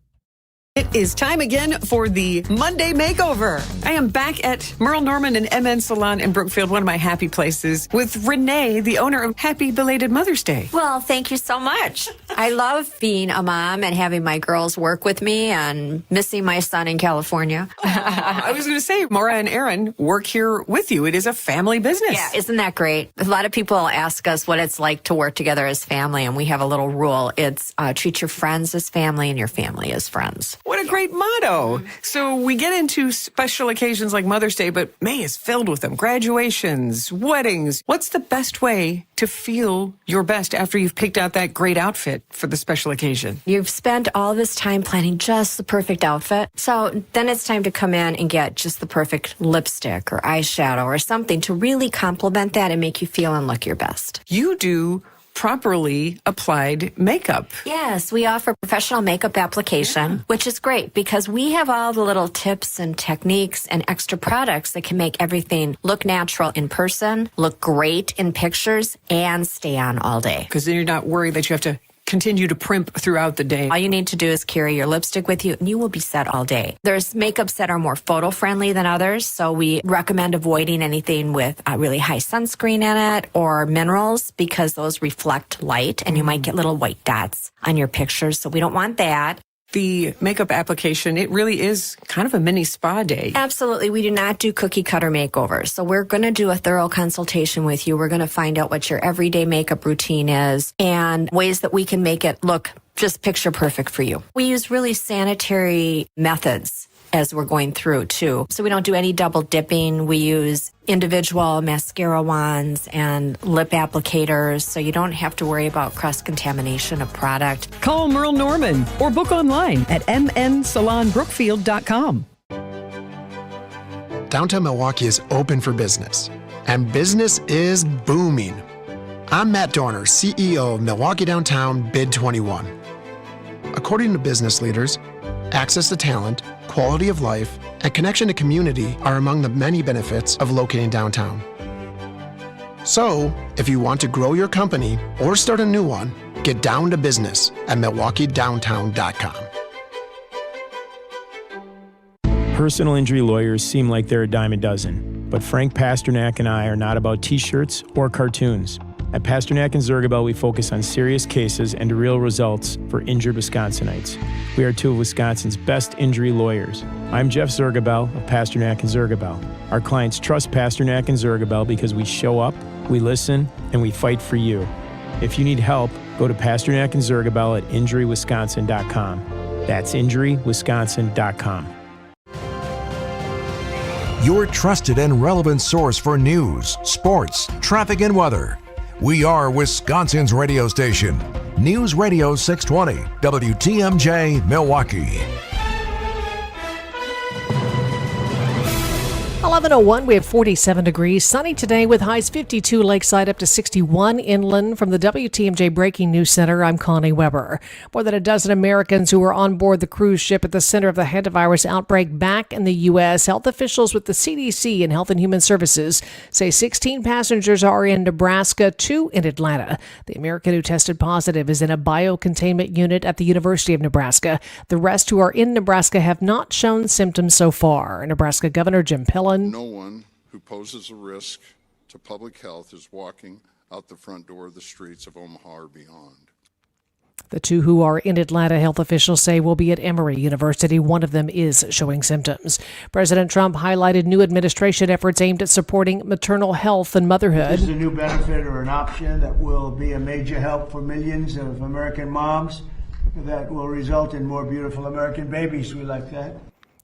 It is time again for the Monday Makeover. I am back at Merle Norman and MN Salon in Brookfield, one of my happy places, with Renee, the owner of Happy Belated Mother's Day. Well, thank you so much. I love being a mom and having my girls work with me and missing my son in California. I was going to say, Maura and Aaron work here with you. It is a family business. Yeah, isn't that great? A lot of people ask us what it's like to work together as family, and we have a little rule. It's treat your friends as family and your family as friends. What a great motto. So we get into special occasions like Mother's Day, but May is filled with them. Graduations, weddings. What's the best way to feel your best after you've picked out that great outfit for the special occasion? You've spent all this time planning just the perfect outfit. So then it's time to come in and get just the perfect lipstick or eyeshadow or something to really complement that and make you feel and look your best. You do properly applied makeup. Yes, we offer professional makeup application, which is great because we have all the little tips and techniques and extra products that can make everything look natural in person, look great in pictures, and stay on all day. Because then you're not worried that you have to continue to primp throughout the day. All you need to do is carry your lipstick with you and you will be set all day. There's makeups that are more photo friendly than others, so we recommend avoiding anything with really high sunscreen in it or minerals because those reflect light and you might get little white dots on your pictures, so we don't want that. The makeup application, it really is kind of a mini spa day. Absolutely. We do not do cookie cutter makeovers. So we're going to do a thorough consultation with you. We're going to find out what your everyday makeup routine is and ways that we can make it look just picture perfect for you. We use really sanitary methods as we're going through too. So we don't do any double dipping. We use individual mascara wands and lip applicators, so you don't have to worry about cross-contamination of product. Call Merle Norman or book online at mnsalonbrookfield.com. Downtown Milwaukee is open for business, and business is booming. I'm Matt Dorner, CEO of Milwaukee Downtown Bid 21. According to business leaders, access to talent, quality of life, and connection to community are among the many benefits of locating downtown. So, if you want to grow your company or start a new one, get down to business at MilwaukeeDowntown.com. Personal injury lawyers seem like they're a dime a dozen, but Frank Pasternak and I are not about t-shirts or cartoons. At Pasternak and Zergabel, we focus on serious cases and real results for injured Wisconsinites. We are two of Wisconsin's best injury lawyers. I'm Jeff Zergabel of Pasternak and Zergabel. Our clients trust Pasternak and Zergabel because we show up, we listen, and we fight for you. If you need help, go to Pasternak and Zergabel at injurywisconsin.com. That's injurywisconsin.com. Your trusted and relevant source for news, sports, traffic, and weather. We are Wisconsin's radio station. News Radio 620, WTMJ, Milwaukee. 11:01, we have 47 degrees. Sunny today with highs 52 lakeside up to 61 inland. From the WTMJ Breaking News Center, I'm Connie Weber. More than a dozen Americans who were on board the cruise ship at the center of the hantavirus outbreak back in the U.S. Health officials with the CDC and Health and Human Services say 16 passengers are in Nebraska, 2 in Atlanta. The American who tested positive is in a biocontainment unit at the University of Nebraska. The rest who are in Nebraska have not shown symptoms so far. Nebraska Governor Jim Pillen. No one who poses a risk to public health is walking out the front door of the streets of Omaha or beyond. The 2 who are in Atlanta, health officials say, will be at Emory University. One of them is showing symptoms. President Trump highlighted new administration efforts aimed at supporting maternal health and motherhood. This is a new benefit or an option that will be a major help for millions of American moms that will result in more beautiful American babies. We like that.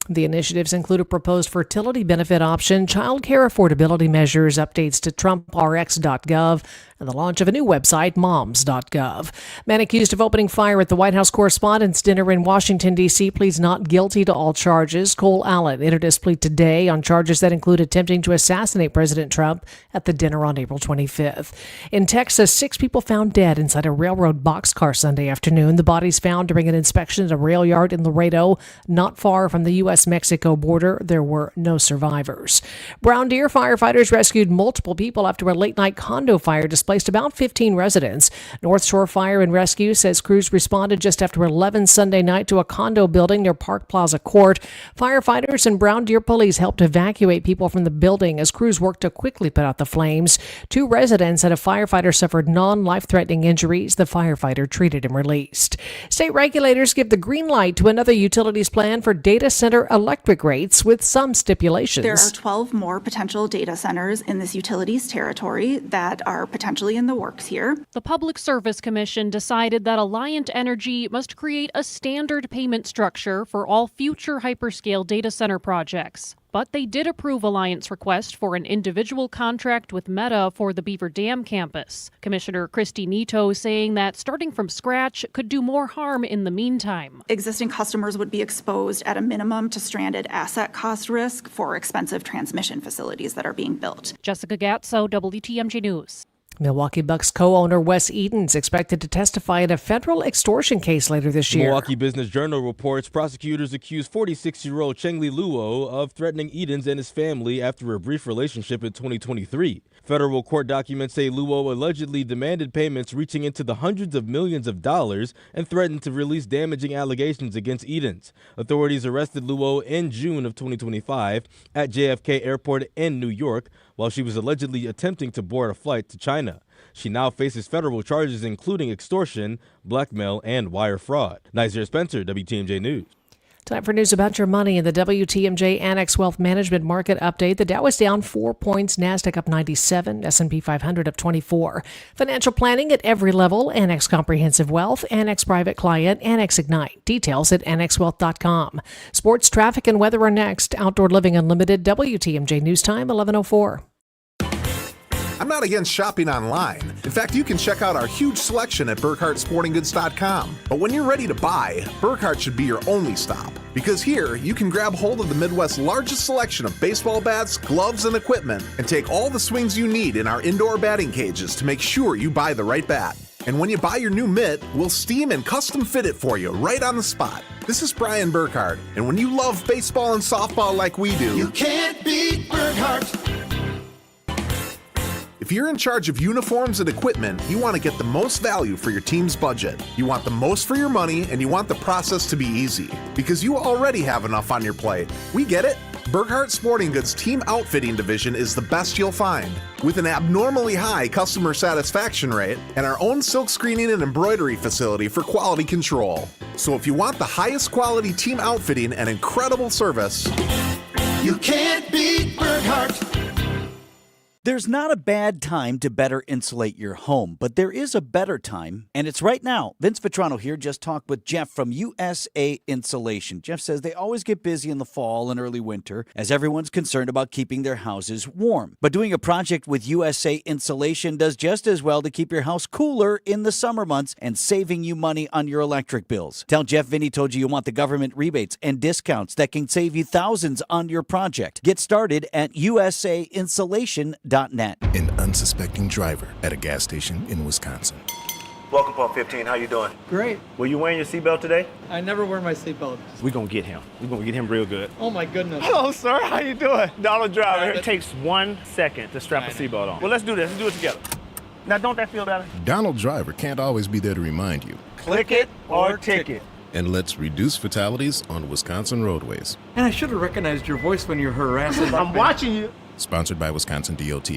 The initiatives include a proposed fertility benefit option, child care affordability measures, updates to TrumpRx.gov, and the launch of a new website, moms.gov. Man accused of opening fire at the White House Correspondents' Dinner in Washington, D.C. pleads not guilty to all charges. Cole Allen entered his plea today on charges that include attempting to assassinate President Trump at the dinner on April 25th. In Texas, 6 people found dead inside a railroad boxcar Sunday afternoon. The bodies found during an inspection at a rail yard in Laredo, not far from the U.S.-Mexico border. There were no survivors. Brown Deer firefighters rescued multiple people after a late-night condo fire displaced about 15 residents. North Shore Fire and Rescue says crews responded just after 11 Sunday night to a condo building near Park Plaza Court. Firefighters and Brown Deer police helped evacuate people from the building as crews worked to quickly put out the flames. 2 residents and a firefighter suffered non-life-threatening injuries. The firefighter treated and released. State regulators give the green light to another utilities plan for data center electric rates with some stipulations. There are 12 more potential data centers in this utilities territory that are potentially in the works here. The Public Service Commission decided that Alliant Energy must create a standard payment structure for all future hyperscale data center projects. But they did approve Alliant's request for an individual contract with Meta for the Beaver Dam campus. Commissioner Christy Nito saying that starting from scratch could do more harm in the meantime. Existing customers would be exposed at a minimum to stranded asset cost risk for expensive transmission facilities that are being built. Jessica Gatso, WTMJ News. Milwaukee Bucks co-owner Wes Edens is expected to testify in a federal extortion case later this year. Milwaukee Business Journal reports prosecutors accused 46-year-old Chengli Luo of threatening Edens and his family after a brief relationship in 2023. Federal court documents say Luo allegedly demanded payments reaching into the hundreds of millions of dollars and threatened to release damaging allegations against Edens. Authorities arrested Luo in June of 2025 at JFK Airport in New York while she was allegedly attempting to board a flight to China. She now faces federal charges including extortion, blackmail, and wire fraud. Nizer Spencer, WTMJ News. Time for news about your money in the WTMJ Annex Wealth Management Market Update. The Dow is down 4 points, NASDAQ up 97, S&P 500 up 24. Financial planning at every level, Annex Comprehensive Wealth, Annex Private Client, Annex Ignite. Details at annexwealth.com. Sports, traffic, and weather are next. Outdoor Living Unlimited, WTMJ News Time, 11:04. I'm not against shopping online. In fact, you can check out our huge selection at BurkhartSportingGoods.com. But when you're ready to buy, Burkhart should be your only stop. Because here, you can grab hold of the Midwest's largest selection of baseball bats, gloves, and equipment, and take all the swings you need in our indoor batting cages to make sure you buy the right bat. And when you buy your new mitt, we'll steam and custom fit it for you right on the spot. This is Brian Burkhart, and when you love baseball and softball like we do, you can't beat Burkhart. If you're in charge of uniforms and equipment, you want to get the most value for your team's budget. You want the most for your money, and you want the process to be easy. Because you already have enough on your plate. We get it. Burkhart Sporting Goods Team Outfitting Division is the best you'll find. With an abnormally high customer satisfaction rate and our own silk screening and embroidery facility for quality control. So if you want the highest quality team outfitting and incredible service, you can't beat Burkhart. There's not a bad time to better insulate your home, but there is a better time, and it's right now. Vince Vitrano here just talked with Jeff from USA Insulation. Jeff says they always get busy in the fall and early winter as everyone's concerned about keeping their houses warm. But doing a project with USA Insulation does just as well to keep your house cooler in the summer months and saving you money on your electric bills. Tell Jeff Vinny told you want the government rebates and discounts that can save you thousands on your project. Get started at usainsulation.net. An unsuspecting driver at a gas station in Wisconsin. Welcome, Pump 15. How you doing? Great. Were you wearing your seatbelt today? I never wear my seatbelt. We're going to get him. We're going to get him real good. Oh, my goodness. Hello, sir. How you doing? Donald Driver. It takes 1 second to strap a seatbelt on. Well, let's do this. Let's do it together. Now, don't that feel better? Donald Driver can't always be there to remind you. Click it or ticket. And let's reduce fatalities on Wisconsin roadways. And I should have recognized your voice when you're harassing. I'm watching you. Sponsored by Wisconsin DOT.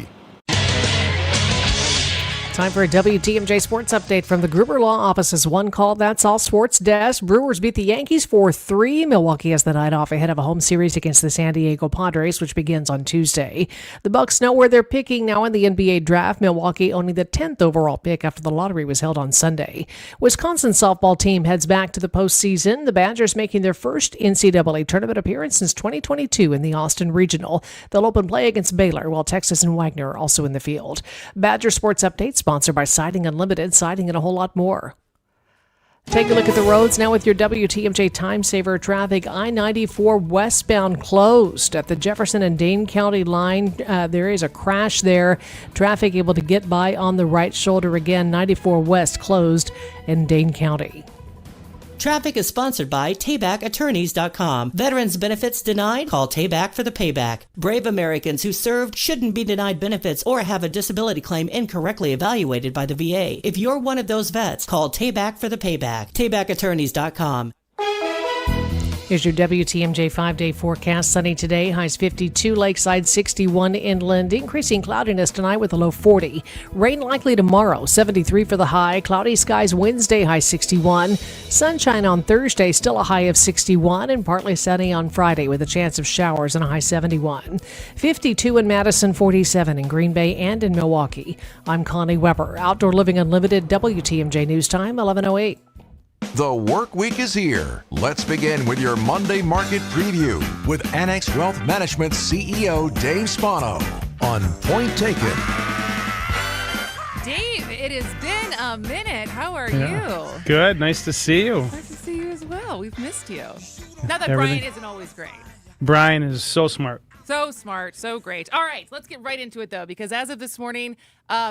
Time for a WTMJ Sports Update from the Gruber Law Office's One Call That's All Sports Desk. Brewers beat the Yankees 4-3. Milwaukee has the night off ahead of a home series against the San Diego Padres, which begins on Tuesday. The Bucks know where they're picking now in the NBA draft. Milwaukee owning the 10th overall pick after the lottery was held on Sunday. Wisconsin softball team heads back to the postseason. The Badgers making their first NCAA tournament appearance since 2022 in the Austin Regional. They'll open play against Baylor, while Texas and Wagner are also in the field. Badger Sports Update sponsored by Siding Unlimited, siding and a whole lot more. Take a look at the roads now with your WTMJ Time Saver traffic. I-94 westbound closed at the Jefferson and Dane County line. There is a crash there. Traffic able to get by on the right shoulder again. 94 west closed in Dane County. Traffic is sponsored by TaybackAttorneys.com. Veterans benefits denied? Call Tayback for the payback. Brave Americans who served shouldn't be denied benefits or have a disability claim incorrectly evaluated by the VA. If you're one of those vets, call Tayback for the payback. TaybackAttorneys.com. Here's your WTMJ 5-day forecast. Sunny today, highs 52, lakeside 61 inland. Increasing cloudiness tonight with a low 40. Rain likely tomorrow, 73 for the high. Cloudy skies Wednesday, high 61. Sunshine on Thursday, still a high of 61. And partly sunny on Friday with a chance of showers and a high 71. 52 in Madison, 47 in Green Bay and in Milwaukee. I'm Connie Weber. Outdoor Living Unlimited, WTMJ News Time, 11:08. The work week is here. Let's begin with your Monday market preview with Annex Wealth Management CEO Dave Spano on Point Taken. Dave, it has been a minute. How are you? Good. Nice to see you. Nice to see you as well. We've missed you. Not that Brian isn't always great. Brian is so smart. So smart, so great. All right, let's get right into it, though, because as of this morning,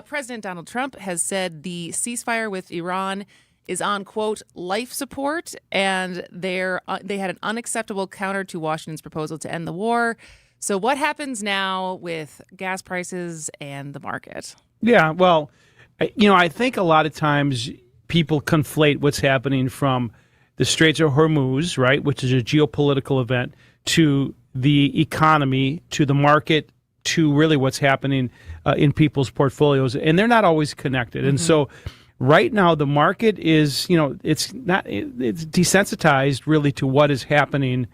President Donald Trump has said the ceasefire with Iran is on, quote, life support, and they had an unacceptable counter to Washington's proposal to end the war. So what happens now with gas prices and the market? Yeah, well, I think a lot of times people conflate what's happening from the Straits of Hormuz, right, which is a geopolitical event, to the economy, to the market, to really what's happening in people's portfolios, and they're not always connected. And so right now, the market is, it's desensitized really to what is happening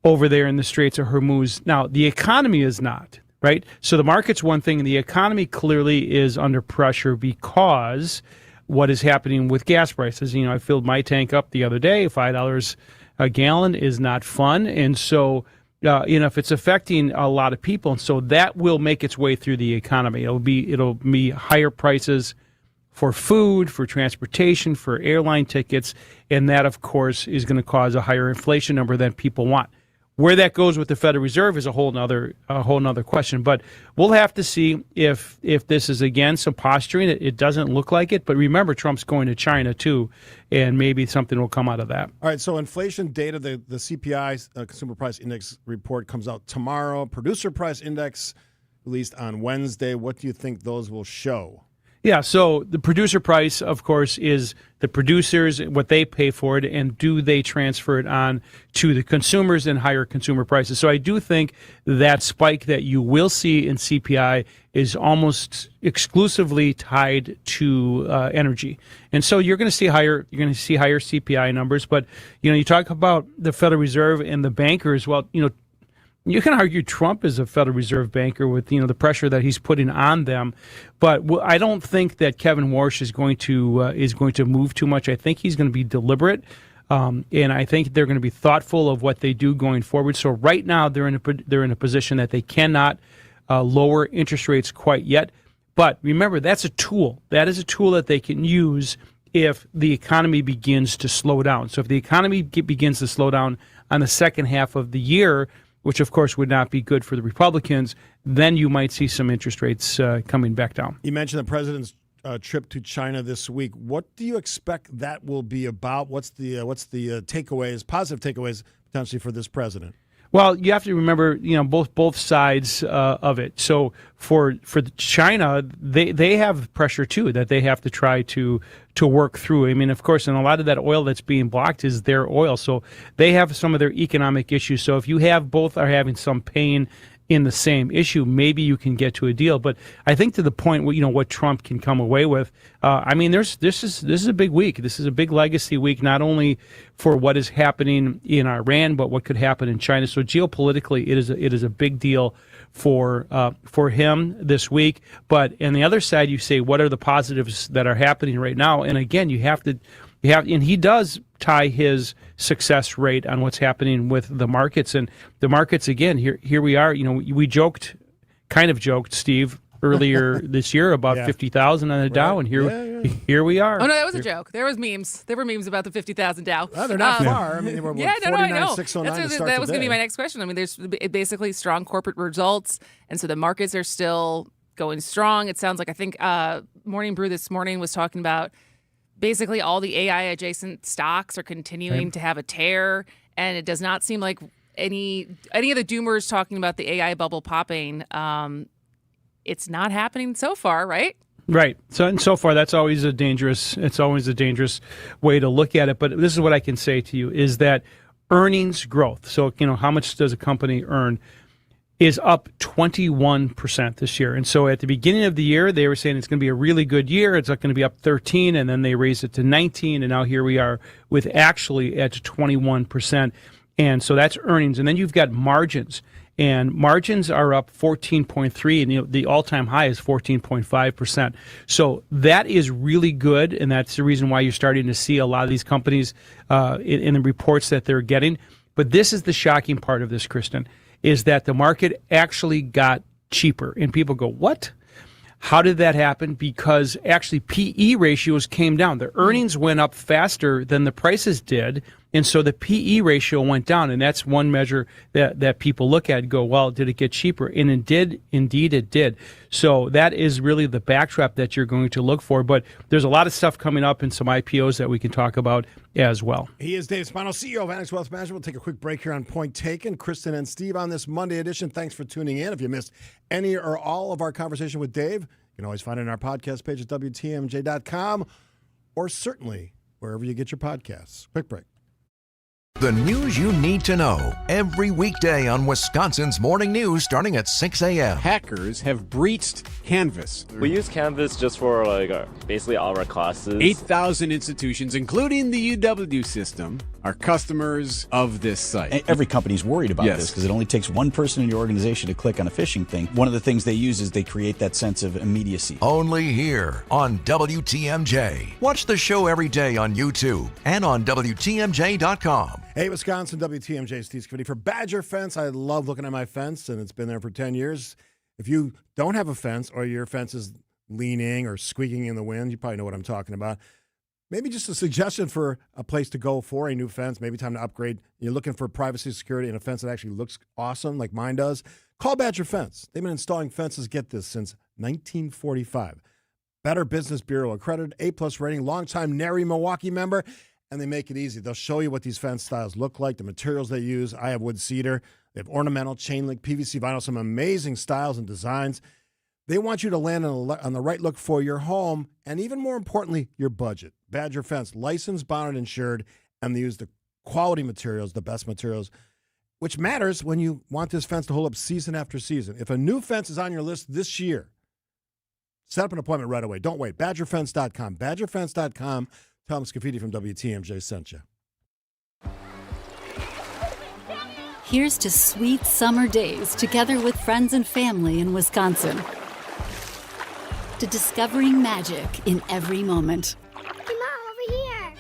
over there in the Straits of Hormuz. Now, the economy is not, right? So the market's one thing, and the economy clearly is under pressure because what is happening with gas prices. I filled my tank up the other day. $5 a gallon is not fun. And so, if it's affecting a lot of people, and so that will make its way through the economy. It'll be higher prices for food, for transportation, for airline tickets, and that, of course, is going to cause a higher inflation number than people want. Where that goes with the Federal Reserve is a whole nother question. But we'll have to see if this is, again, some posturing. It doesn't look like it. But remember, Trump's going to China, too, and maybe something will come out of that. All right, so inflation data, the CPI, Consumer Price Index report, comes out tomorrow. Producer Price Index released on Wednesday. What do you think those will show? Yeah, so the producer price, of course, is the producers, what they pay for it, and do they transfer it on to the consumers and higher consumer prices. So I do think that spike that you will see in CPI is almost exclusively tied to energy. And so you're going to see higher CPI numbers. But, you talk about the Federal Reserve and the bankers. Well, you can argue Trump is a Federal Reserve banker with the pressure that he's putting on them, but I don't think that Kevin Warsh is going to move too much. I think he's going to be deliberate, and I think they're going to be thoughtful of what they do going forward. So right now they're in a position that they cannot lower interest rates quite yet. But remember, that's a tool. That is a tool that they can use if the economy begins to slow down. So if the economy begins to slow down on the second half of the year, which, of course, would not be good for the Republicans, then you might see some interest rates coming back down. You mentioned the president's trip to China this week. What do you expect that will be about? What's the takeaways, positive takeaways, potentially for this president? Well, you have to remember, both sides of it. So for China, they have pressure too that they have to try to work through. I mean, of course, and a lot of that oil that's being blocked is their oil. So they have some of their economic issues. So if you have both are having some pain in the same issue, maybe you can get to a deal. But I think to the point where, what Trump can come away with, this is a big week. This is a big legacy week, not only for what is happening in Iran, but what could happen in China. So geopolitically, it is a big deal for him this week. But on the other side, you say, what are the positives that are happening right now? And again, and he does tie his success rate on what's happening with the markets. And the markets, again, here we are. We kind of joked, Steve, earlier this year about 50,000 on the Dow, and here we are. Oh, no, that was a joke. There was memes. There were memes about the 50,000 Dow. Well, they're not far. I mean, they were 49,609 to start that was going to be today. my next question. I mean, there's basically strong corporate results, and so the markets are still going strong. It sounds like, I think Morning Brew this morning was talking about basically all the AI adjacent stocks are continuing to have a tear, and it does not seem like any of the doomers talking about the AI bubble popping. It's not happening so far, right? Right. So far, that's always a dangerous way to look at it. But this is what I can say to you is that earnings growth. So, how much does a company earn? Is up 21% this year. And so at the beginning of the year, they were saying it's going to be a really good year. It's going to be up 13, and then they raised it to 19, and now here we are with actually at 21%. And so that's earnings. And then you've got margins. And margins are up 14.3, and the all-time high is 14.5%. So that is really good, and that's the reason why you're starting to see a lot of these companies in the reports that they're getting. But this is the shocking part of this, Kristen, is that the market actually got cheaper. And people go, what? How did that happen? Because actually PE ratios came down. The earnings went up faster than the prices did, and so the PE ratio went down. And that's one measure that people look at and go, well, did it get cheaper? And it did. Indeed, it did. So that is really the backdrop that you're going to look for. But there's a lot of stuff coming up and some IPOs that we can talk about as well. He is Dave Spano, CEO of Annex Wealth Management. We'll take a quick break here on Point Taken. Kristen and Steve on this Monday edition. Thanks for tuning in. If you missed any or all of our conversation with Dave, you can always find it on our podcast page at WTMJ.com or certainly wherever you get your podcasts. Quick break. The news you need to know every weekday on Wisconsin's Morning News starting at 6 a.m. Hackers have breached Canvas. We use Canvas just for basically all our classes. 8,000 institutions, including the UW system, are customers of this site. Every company's worried about this because it only takes one person in your organization to click on a phishing thing. One of the things they use is they create that sense of immediacy. Only here on WTMJ. Watch the show every day on YouTube and on WTMJ.com. Hey, Wisconsin, WTMJ, Steve Scafidi for Badger Fence. I love looking at my fence, and it's been there for 10 years. If you don't have a fence or your fence is leaning or squeaking in the wind, you probably know what I'm talking about. Maybe just a suggestion for a place to go for a new fence. Maybe time to upgrade. You're looking for privacy, security, and a fence that actually looks awesome like mine does. Call Badger Fence. They've been installing fences, get this, since 1945. Better Business Bureau accredited, A+ rating, longtime NARI Milwaukee member, and they make it easy. They'll show you what these fence styles look like, the materials they use. I have wood cedar. They have ornamental, chain link, PVC vinyl, some amazing styles and designs. They want you to land on the right look for your home and, even more importantly, your budget. Badger Fence, licensed, bonded, insured, and they use the quality materials, the best materials, which matters when you want this fence to hold up season after season. If a new fence is on your list this year, set up an appointment right away. Don't wait. BadgerFence.com. BadgerFence.com. Tell them Scafidi from WTMJ sent you. Here's to sweet summer days together with friends and family in Wisconsin. To discovering magic in every moment. Hey, Mom, over here.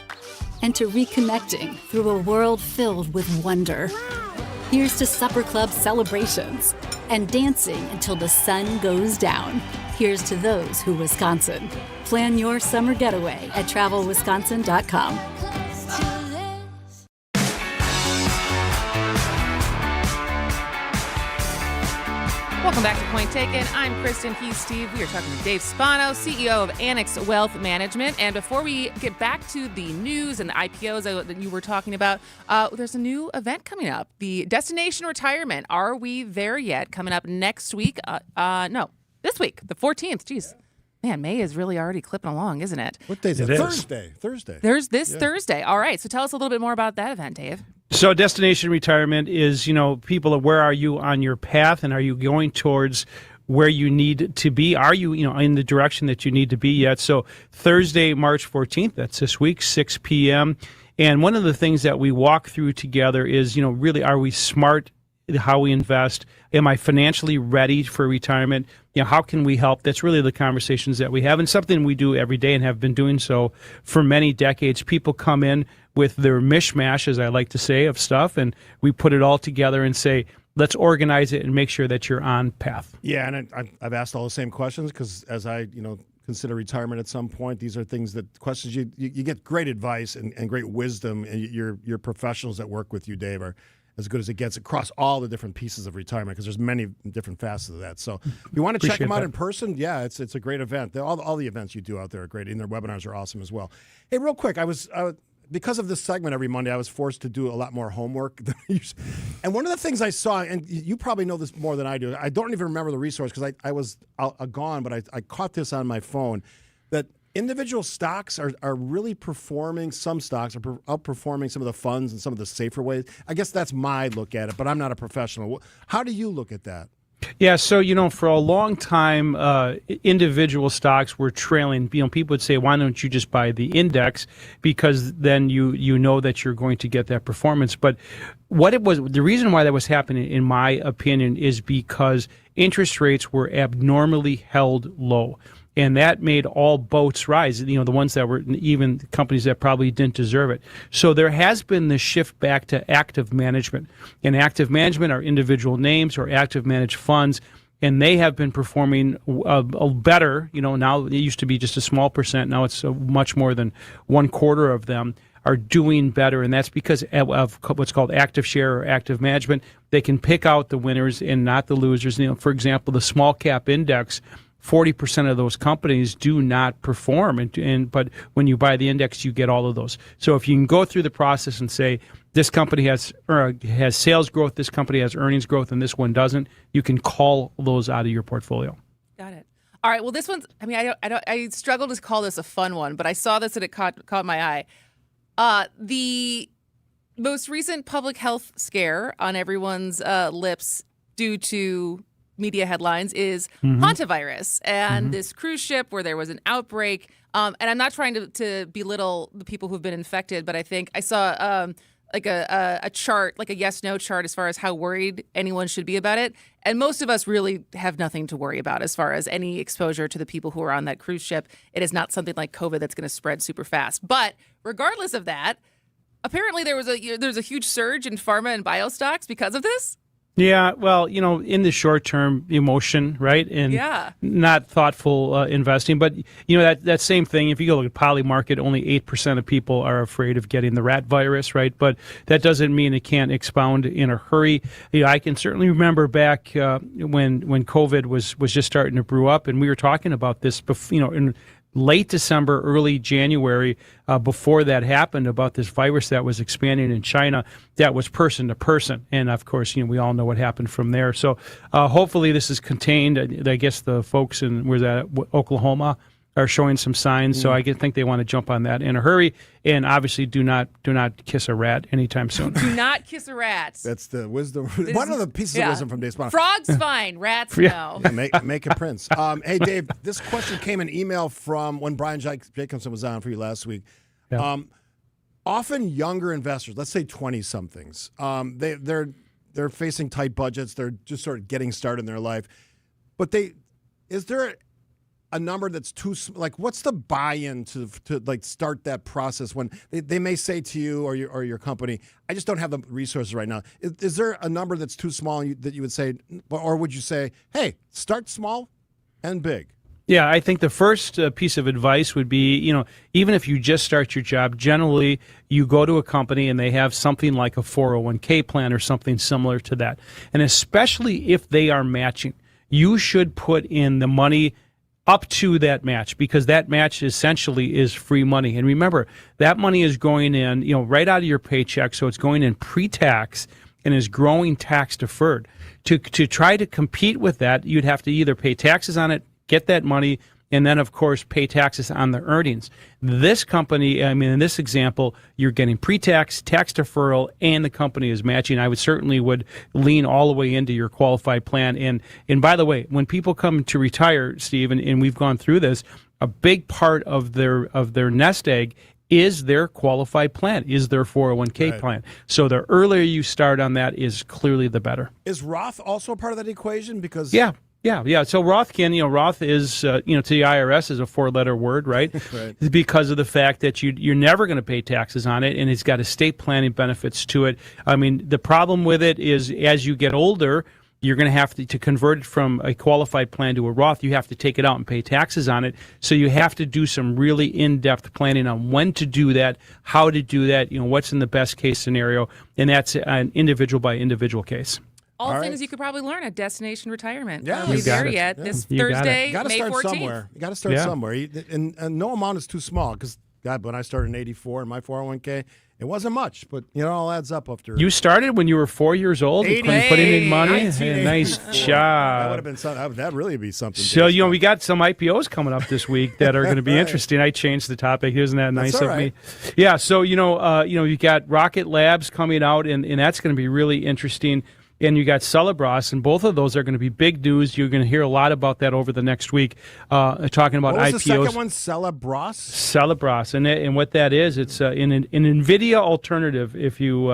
And to reconnecting through a world filled with wonder. Wow. Here's to supper club celebrations and dancing until the sun goes down. Here's to those who Wisconsin. Plan your summer getaway at travelwisconsin.com. Welcome back to Point Taken. I'm Kristen. He's Steve. We are talking to Dave Spano, CEO of Annex Wealth Management. And before we get back to the news and the IPOs that you were talking about, there's a new event coming up. The Destination Retirement. Are we there yet? Coming up next week. No, this week, the 14th. Jeez. Man, May is really already clipping along, isn't it? What day is it? Thursday. There's this Thursday. All right. So tell us a little bit more about that event, Dave. So destination retirement is, people, where are you on your path, and are you going towards where you need to be? Are you, in the direction that you need to be yet? So Thursday, March 14th, that's this week, 6 p.m. And one of the things that we walk through together is, really, are we smart how we invest? Am I financially ready for retirement? How can we help? That's really the conversations that we have, and something we do every day and have been doing so for many decades. People come in with their mishmash, as I like to say, of stuff, and we put it all together and say, let's organize it and make sure that you're on path. Yeah, and I've asked all the same questions because as I, consider retirement at some point, these are questions you get great advice and great wisdom, and your professionals that work with you, Dave, are as good as it gets across all the different pieces of retirement, because there's many different facets of that. So if you want to check them out in person, yeah, it's a great event. All the events you do out there are great, and their webinars are awesome as well. Hey, real quick, because of this segment every Monday, I was forced to do a lot more homework. And one of the things I saw, and you probably know this more than I do, I don't even remember the resource because I was gone, but I caught this on my phone, that individual stocks are really performing. Some stocks are outperforming some of the funds and some of the safer ways. I guess that's my look at it, but I'm not a professional. How do you look at that? Yeah, so, for a long time, individual stocks were trailing. People would say, why don't you just buy the index? Because then you know that you're going to get that performance. But the reason why that was happening, in my opinion, is because interest rates were abnormally held low. And that made all boats rise, the ones that were even companies that probably didn't deserve it. So there has been this shift back to active management. And active management are individual names or active managed funds, and they have been performing better. Now it used to be just a small percent. Now it's much more than 1/4 of them are doing better, and that's because of what's called active share or active management. They can pick out the winners and not the losers. For example, the small cap index, 40% of those companies do not perform, but when you buy the index, you get all of those. So if you can go through the process and say, this company has sales growth, this company has earnings growth, and this one doesn't, you can call those out of your portfolio. Got it. All right. Well, this one's, I struggle to call this a fun one, but I saw this and it caught my eye. The most recent public health scare on everyone's lips due to media headlines is hantavirus and this cruise ship where there was an outbreak. And I'm not trying to belittle the people who've been infected, but I think I saw like a chart, like a yes-no chart as far as how worried anyone should be about it. And most of us really have nothing to worry about as far as any exposure to the people who are on that cruise ship. It is not something like COVID that's going to spread super fast. But regardless of that, apparently there's a huge surge in pharma and bio stocks because of this. Yeah, well, in the short term, emotion, right? And not thoughtful investing. But, that same thing, if you go look at Polymarket, only 8% of people are afraid of getting the rat virus, right? But that doesn't mean it can't expound in a hurry. I can certainly remember back when COVID was just starting to brew up, and we were talking about this before, in late December, early January, before that happened, about this virus that was expanding in China that was person to person. And of course, we all know what happened from there. So hopefully this is contained. I guess the folks in Oklahoma are showing some signs. So I think they want to jump on that in a hurry. And obviously do not kiss a rat anytime soon. Do not kiss a rat. That's the wisdom. One of the pieces of wisdom from Dave Spano. Frogs fine, rats no. Make a prince. Hey, Dave, this question came in email from when Brian Jacobson was on for you last week. Yeah. Often younger investors, let's say 20-somethings, they're facing tight budgets. They're just sort of getting started in their life. But is there a number that's too, like, what's the buy-in to like start that process when they may say to you or your company, I just don't have the resources right now. Is there a number that's too small that you would say, or would you say, hey, start small and big? Yeah, I think the first piece of advice would be, even if you just start your job, generally you go to a company and they have something like a 401k plan or something similar to that. And especially if they are matching, you should put in the money up to that match, because that match essentially is free money. And remember, that money is going in, right out of your paycheck, so it's going in pre-tax and is growing tax deferred. To try to compete with that, you'd have to either pay taxes on it, get that money, and then, of course, pay taxes on the earnings. This company, I mean, in this example, you're getting pre-tax, tax deferral, and the company is matching. I would lean all the way into your qualified plan. And by the way, when people come to retire, Steve, and we've gone through this, a big part of their nest egg is their qualified plan, is their 401k plan. So the earlier you start on that is clearly the better. Is Roth also a part of that equation? Because Yeah. So Roth Roth is, to the IRS is a 4-letter word, right? Right. Because of the fact that you're never going to pay taxes on it, and it's got estate planning benefits to it. I mean, the problem with it is as you get older, you're going to have to convert it from a qualified plan to a Roth. You have to take it out and pay taxes on it. So you have to do some really in-depth planning on when to do that, how to do that, what's in the best case scenario, and that's an individual by individual case. All things you could probably learn at Destination Retirement. Yeah, We're there yet this Thursday, Got to May start 14th. somewhere. You got to start somewhere, and no amount is too small. Because God, when I started in '84 in my 401k, it wasn't much, but it all adds up after. You started when you were 4 years old. You couldn't put in money. Hey, nice job. That would have been something. That'd really be something. So we got some IPOs coming up this week that are going to be interesting. I changed the topic. Isn't that nice of me? Yeah. So you got Rocket Labs coming out, and that's going to be really interesting. And you got Celebras, and both of those are going to be big news. You're going to hear a lot about that over the next week, talking about what was IPOs. The second one, Celebras? Celebras, and what that is, it's an NVIDIA alternative. If you,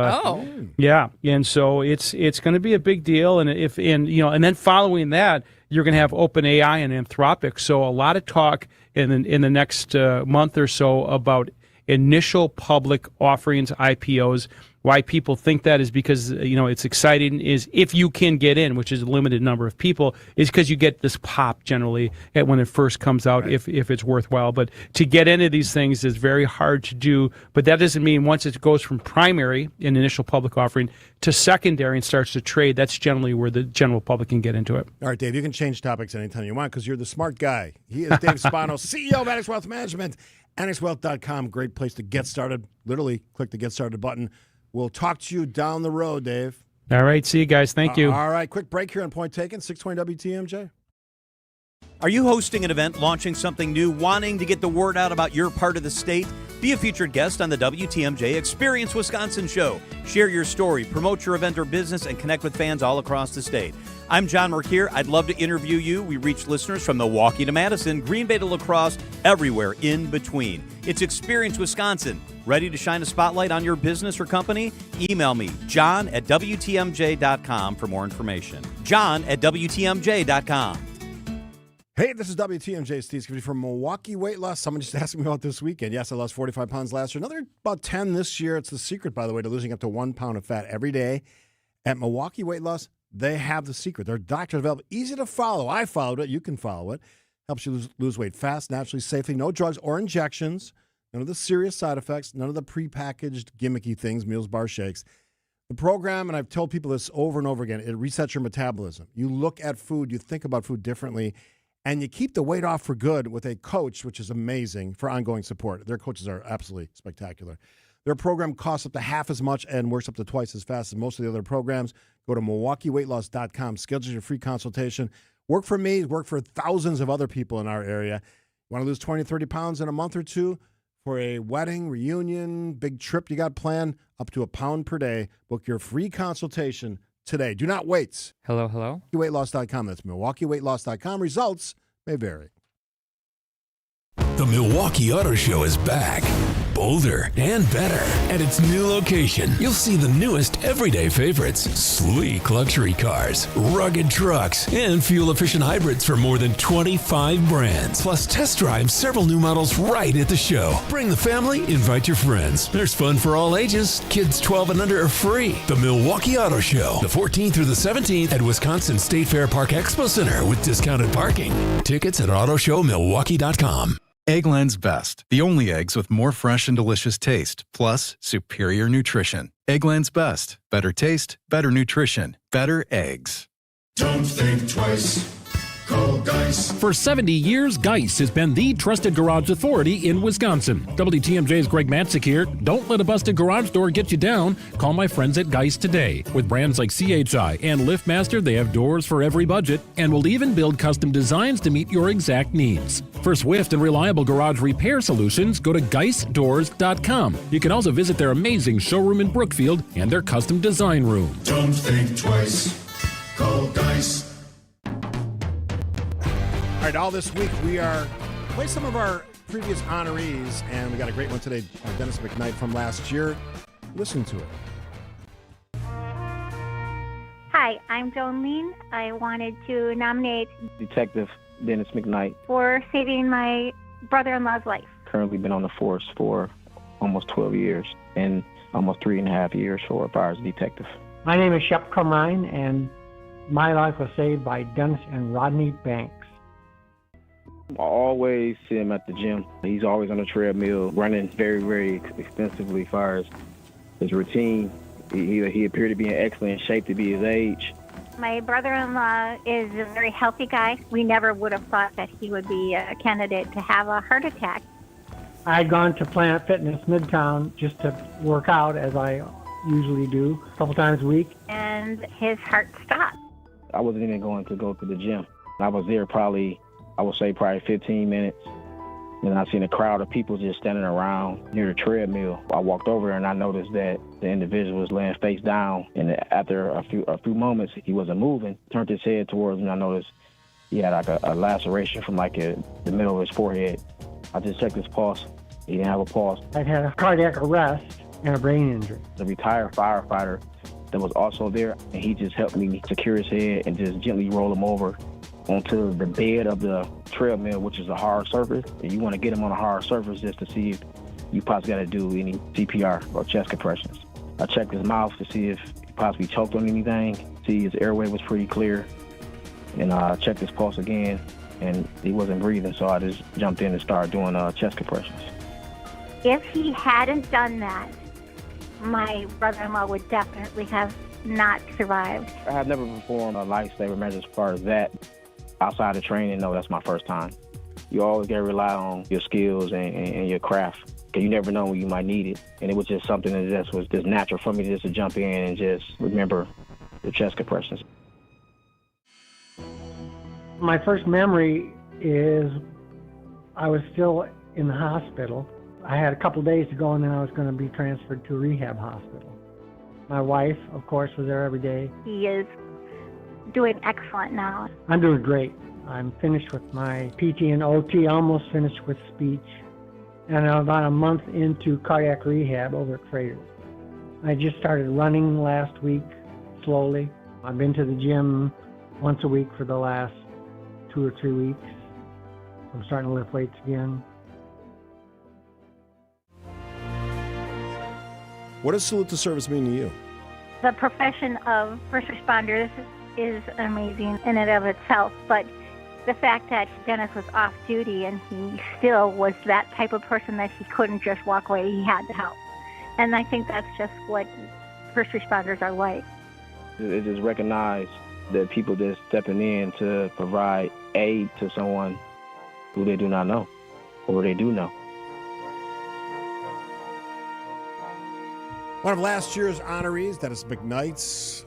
yeah, and so it's going to be a big deal. And and then following that, you're going to have OpenAI and Anthropic. So a lot of talk in the next month or so about initial public offerings, IPOs. Why people think that is because, it's exciting is if you can get in, which is a limited number of people, is because you get this pop generally when it first comes out, if it's worthwhile. But to get into these things is very hard to do. But that doesn't mean once it goes from primary, an initial public offering, to secondary and starts to trade, that's generally where the general public can get into it. All right, Dave, you can change topics anytime you want because you're the smart guy. He is Dave Spano, CEO of Annex Wealth Management. AnnexWealth.com, great place to get started. Literally, click the Get Started button. We'll talk to you down the road, Dave. All right. See you guys. Thank you. All right. Quick break here on Point Taken, 620 WTMJ. Are you hosting an event, launching something new, wanting to get the word out about your part of the state? Be a featured guest on the WTMJ Experience Wisconsin show. Share your story, promote your event or business, and connect with fans all across the state. I'm John Merkier. I'd love to interview you. We reach listeners from Milwaukee to Madison, Green Bay to La Crosse, everywhere in between. It's Experience Wisconsin. Ready to shine a spotlight on your business or company? Email me, john@WTMJ.com for more information. john@WTMJ.com. Hey, this is WTMJ Steve Skivity from Milwaukee Weight Loss. Someone just asked me about this weekend. Yes, I lost 45 pounds last year. Another about 10 this year. It's the secret, by the way, to losing up to 1 pound of fat every day. At Milwaukee Weight Loss, they have the secret. Their doctor developed easy to follow. I followed it. You can follow it. Helps you lose weight fast, naturally, safely. No drugs or injections. None of the serious side effects. None of the prepackaged gimmicky things, meals, bar shakes. The program, and I've told people this over and over again, it resets your metabolism. You look at food, you think about food differently, and you keep the weight off for good with a coach, which is amazing for ongoing support. Their coaches are absolutely spectacular. Their program costs up to half as much and works up to twice as fast as most of the other programs. Go to MilwaukeeWeightLoss.com. Schedule your free consultation. Work for me. Work for thousands of other people in our area. Want to lose 20, 30 pounds in a month or two? For a wedding, reunion, big trip you got planned, up to 1 pound per day. Book your free consultation today. Do not wait. Hello. MilwaukeeWeightLoss.com. That's MilwaukeeWeightLoss.com. Results may vary. The Milwaukee Auto Show is back. Bolder and better. At its new location, you'll see the newest everyday favorites, sleek luxury cars, rugged trucks, and fuel-efficient hybrids for more than 25 brands. Plus, test drive several new models right at the show. Bring the family, invite your friends. There's fun for all ages. Kids 12 and under are free. The Milwaukee Auto Show, the 14th through the 17th at Wisconsin State Fair Park Expo Center with discounted parking. Tickets at autoshowmilwaukee.com. Eggland's Best, the only eggs with more fresh and delicious taste, plus superior nutrition. Eggland's Best, better taste, better nutrition, better eggs. Don't think twice. Call Geis. For 70 years, Geis has been the trusted garage authority in Wisconsin. WTMJ's Greg Matzik here. Don't let a busted garage door get you down. Call my friends at Geis today. With brands like CHI and LiftMaster, they have doors for every budget and will even build custom designs to meet your exact needs. For swift and reliable garage repair solutions, go to GeisDoors.com. You can also visit their amazing showroom in Brookfield and their custom design room. Don't think twice. Call Geis. All right, all this week we are play some of our previous honorees, and we got a great one today, Dennis McKnight from last year. Listen to it. Hi, I'm Jolene. I wanted to nominate Detective Dennis McKnight. for saving my brother-in-law's life. Currently been on the force for almost 12 years and almost 3.5 years for fire as a detective. My name is Shep Crumrine, and my life was saved by Dennis and Rodney Banks. I always see him at the gym. He's always on the treadmill, running very, very extensively as far as his routine. He appeared to be in excellent shape to be his age. My brother-in-law is a very healthy guy. We never would have thought that he would be a candidate to have a heart attack. I had gone to Planet Fitness Midtown just to work out, as I usually do, a couple times a week. And his heart stopped. I wasn't even going to go to the gym. I was there probably 15 minutes. And I seen a crowd of people just standing around near the treadmill. I walked over there and I noticed that the individual was laying face down. And after a few moments, he wasn't moving. Turned his head towards me and I noticed he had like a laceration from the middle of his forehead. I just checked his pulse. He didn't have a pulse. I'd had a cardiac arrest and a brain injury. The retired firefighter that was also there, and he just helped me secure his head and just gently roll him over onto the bed of the treadmill, which is a hard surface. And you want to get him on a hard surface just to see if you possibly got to do any CPR or chest compressions. I checked his mouth to see if he possibly choked on anything, see his airway was pretty clear. And I checked his pulse again, and he wasn't breathing, so I just jumped in and started doing chest compressions. If he hadn't done that, my brother-in-law would definitely have not survived. I have never performed a lifesaver measure as far as that. Outside of training, no, that's my first time. You always got to rely on your skills and your craft, because you never know when you might need it. And it was just something that just was just natural for me just to jump in and just remember the chest compressions. My first memory is I was still in the hospital. I had a couple days to go, and then I was going to be transferred to a rehab hospital. My wife, of course, was there every day. He is doing excellent now. I'm doing great. I'm finished with my PT and OT, almost finished with speech, and I'm about a month into cardiac rehab over at Freighter. I just started running last week, slowly. I've been to the gym once a week for the last 2 or 3 weeks. I'm starting to lift weights again. What does salute to service mean to you? The profession of first responders is amazing in and of itself, but the fact that Dennis was off duty and he still was that type of person that he couldn't just walk away, he had to help. And I think that's just what first responders are like. It just recognize that people just stepping in to provide aid to someone who they do not know, or they do know. One of last year's honorees, Dennis McKnight.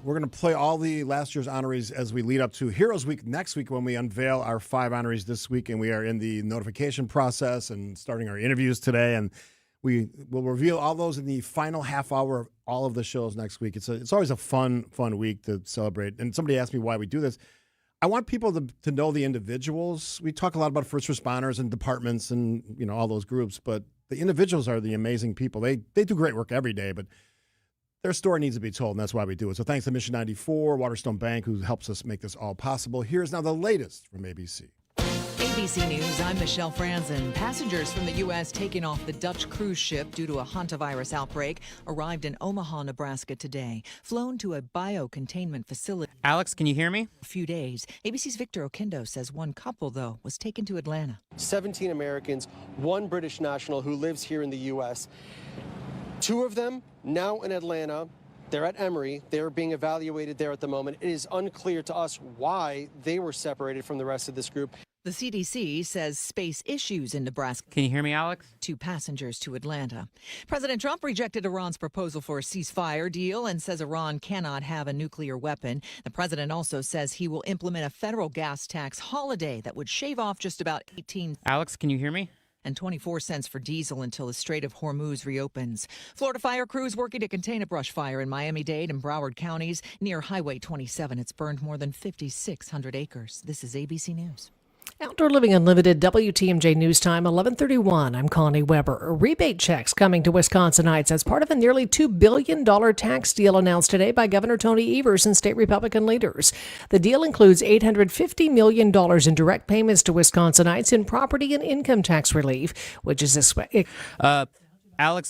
We're going to play all the last year's honorees as we lead up to Heroes Week next week, when we unveil our 5 honorees this week, and we are in the notification process and starting our interviews today, and we will reveal all those in the final half hour of all of the shows next week. It's always a fun week to celebrate. And somebody asked me why we do this. I want people to know the individuals. We talk a lot about first responders and departments and all those groups, but the individuals are the amazing people. They do great work every day, but their story needs to be told, and that's why we do it. So thanks to Mission 94, Waterstone Bank, who helps us make this all possible. Here's now the latest from ABC. ABC News, I'm Michelle Franzen. Passengers from the U.S. taking off the Dutch cruise ship due to a hantavirus outbreak arrived in Omaha, Nebraska today, flown to a biocontainment facility. Alex, can you hear me? A few days. ABC's Victor Oquendo says one couple, though, was taken to Atlanta. 17 Americans, 1 British national who lives here in the U.S. 2 of them now in Atlanta, They're at Emory. They're being evaluated there at the moment. It is unclear to us why they were separated from the rest of this group. The CDC says space issues in Nebraska. Can you hear me, Alex? 2 passengers to Atlanta. President Trump rejected Iran's proposal for a ceasefire deal and says Iran cannot have a nuclear weapon. The president also says he will implement a federal gas tax holiday that would shave off just about 18 Alex, can you hear me? and 24 cents for diesel until the Strait of Hormuz reopens. Florida fire crews working to contain a brush fire in Miami-Dade and Broward counties near Highway 27. It's burned more than 5,600 acres. This is ABC News. Outdoor Living Unlimited, WTMJ News Time, 11:31. I'm Connie Weber. Rebate checks coming to Wisconsinites as part of a nearly $2 billion tax deal announced today by Governor Tony Evers and state Republican leaders. The deal includes $850 million in direct payments to Wisconsinites in property and income tax relief, which is Alex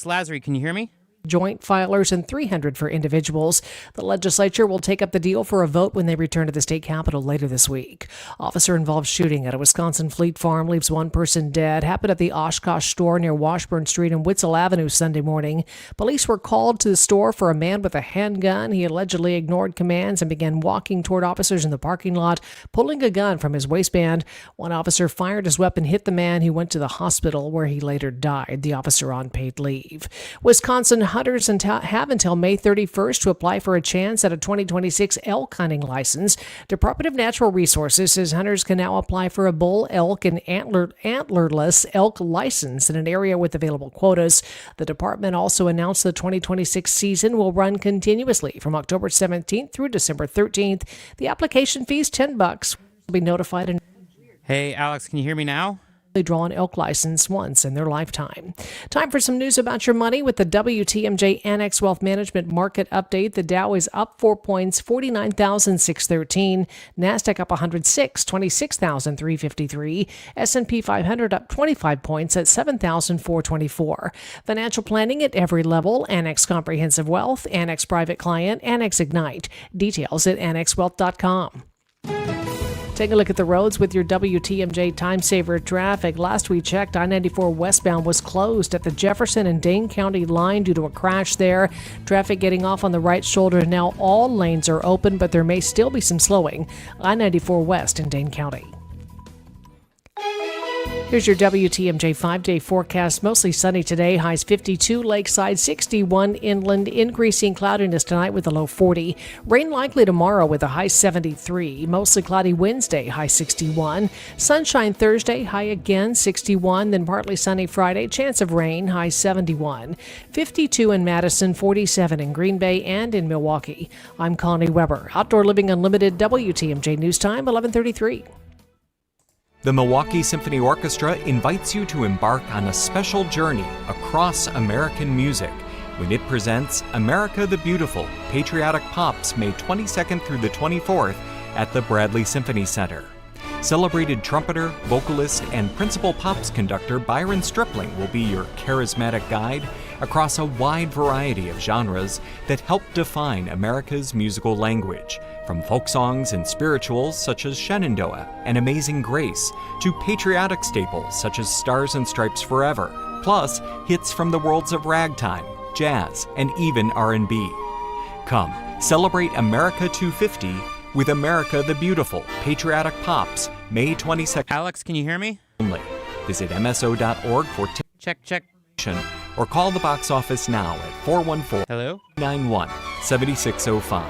Lazary, can you hear me? joint filers and $300 for individuals. The legislature will take up the deal for a vote when they return to the state capitol later this week. Officer-involved shooting at a Wisconsin fleet farm leaves one person dead. Happened at the Oshkosh store near Washburn Street and Witzel Avenue Sunday morning. Police were called to the store for a man with a handgun. He allegedly ignored commands and began walking toward officers in the parking lot, pulling a gun from his waistband. One officer fired his weapon, hit the man. He went to the hospital where he later died, the officer on paid leave. Wisconsin hunters have until May 31st to apply for a chance at a 2026 elk hunting license. Department of Natural Resources says hunters can now apply for a bull elk and antlerless elk license in an area with available quotas. The department also announced the 2026 season will run continuously from October 17th through December 13th. The application fee is $10. Will be notified. Hey, Alex, can you hear me now? They draw an elk license once in their lifetime. Time for some news about your money with the WTMJ Annex Wealth Management Market Update. The Dow is up 4 points, 49,613. NASDAQ up 106, 26,353. S&P 500 up 25 points at 7,424. Financial planning at every level. Annex Comprehensive Wealth, Annex Private Client, Annex Ignite. Details at annexwealth.com. Take a look at the roads with your WTMJ Time Saver traffic. Last we checked, I-94 westbound was closed at the Jefferson and Dane County line due to a crash there. Traffic getting off on the right shoulder. Now all lanes are open, but there may still be some slowing. I-94 west in Dane County. Here's your WTMJ 5-day forecast. Mostly sunny today. Highs 52 lakeside, 61 inland. Increasing cloudiness tonight with a low 40. Rain likely tomorrow with a high 73. Mostly cloudy Wednesday, high 61. Sunshine Thursday, high again 61. Then partly sunny Friday. Chance of rain, high 71. 52 in Madison, 47 in Green Bay and in Milwaukee. I'm Connie Weber. Outdoor Living Unlimited, WTMJ News Time, 11:33. The Milwaukee Symphony Orchestra invites you to embark on a special journey across American music when it presents America the Beautiful, Patriotic Pops, May 22nd through the 24th at the Bradley Symphony Center. Celebrated trumpeter, vocalist, and principal pops conductor Byron Stripling will be your charismatic guide across a wide variety of genres that help define America's musical language, from folk songs and spirituals such as Shenandoah and Amazing Grace to patriotic staples such as Stars and Stripes Forever, plus hits from the worlds of ragtime, jazz, and even R&B. Come, celebrate America 250 with America the Beautiful, Patriotic Pops, May 22nd. Alex, can you hear me? Only. Visit mso.org for check. Or call the box office now at 414-91-7605.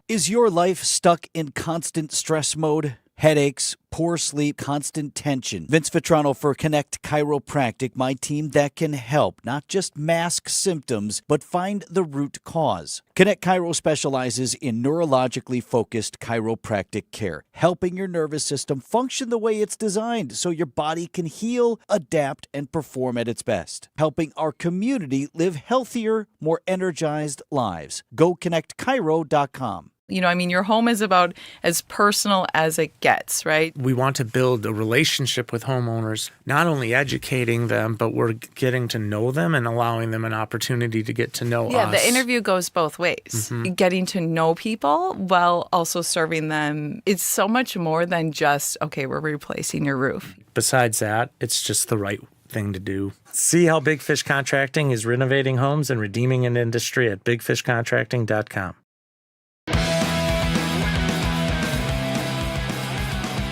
Is your life stuck in constant stress mode? Headaches, poor sleep, constant tension. Vince Vitrano for Connect Chiropractic, my team that can help not just mask symptoms, but find the root cause. Connect Chiro specializes in neurologically focused chiropractic care, helping your nervous system function the way it's designed so your body can heal, adapt, and perform at its best. Helping our community live healthier, more energized lives. Go connectchiro.com. You know, I mean, your home is about as personal as it gets, right? We want to build a relationship with homeowners, not only educating them, but we're getting to know them and allowing them an opportunity to get to know us. Yeah, the interview goes both ways. Mm-hmm. Getting to know people while also serving them. It's so much more than just, okay, we're replacing your roof. Besides that, it's just the right thing to do. See how Big Fish Contracting is renovating homes and redeeming an industry at bigfishcontracting.com.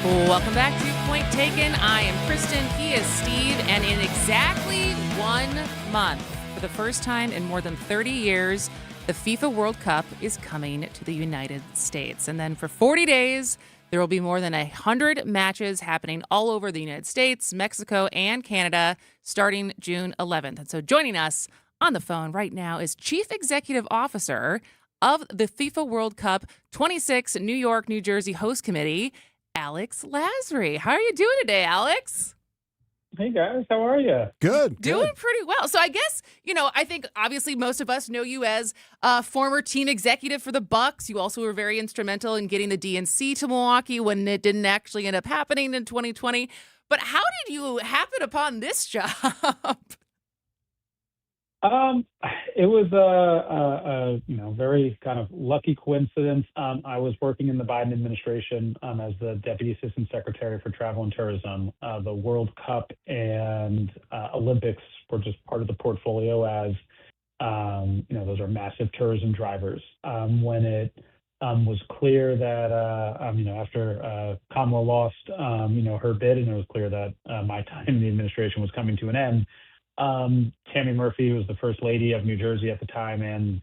Welcome back to Point Taken. I am Kristen. He is Steve. And in exactly 1 month, for the first time in more than 30 years, the FIFA World Cup is coming to the United States. And then for 40 days, there will be more than 100 matches happening all over the United States, Mexico, and Canada starting June 11th. And so joining us on the phone right now is Chief Executive Officer of the FIFA World Cup 26 New York, New Jersey Host Committee, Alex Lasry. How are you doing today, Alex? Hey, guys. How are you? Good. Doing pretty well. So I guess, I think obviously most of us know you as former team executive for the Bucks. You also were very instrumental in getting the DNC to Milwaukee when it didn't actually end up happening in 2020. But how did you happen upon this job? It was a very kind of lucky coincidence. I was working in the Biden administration as the Deputy Assistant Secretary for Travel and Tourism. The World Cup and Olympics were just part of the portfolio as, those are massive tourism drivers. When it was clear that, after Kamala lost, her bid, and it was clear that my time in the administration was coming to an end, Tammy Murphy, who was the First Lady of New Jersey at the time and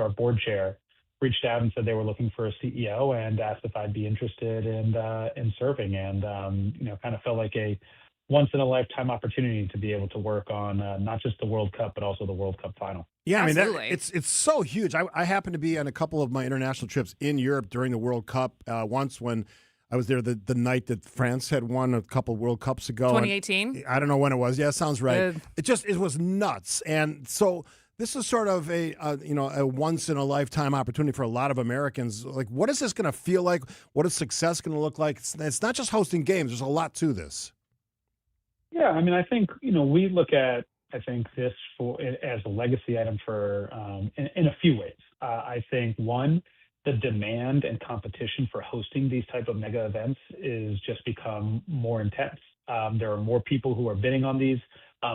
our board chair, reached out and said they were looking for a CEO and asked if I'd be interested in serving, and kind of felt like a once in a lifetime opportunity to be able to work on not just the World Cup but also the World Cup final. Yeah, I mean, it's so huge. I happened to be on a couple of my international trips in Europe during the World Cup. Once when I was there the night that France had won a couple World Cups ago. 2018? I don't know when it was. Yeah, sounds right. It was nuts. And so this is sort of a once in a lifetime opportunity for a lot of Americans. Like, what is this going to feel like? What is success going to look like? It's not just hosting games. There's a lot to this. Yeah, I mean, I think, we look at, this as a legacy item for in a few ways. I think, one, the demand and competition for hosting these type of mega events is just become more intense. There are more people who are bidding on these,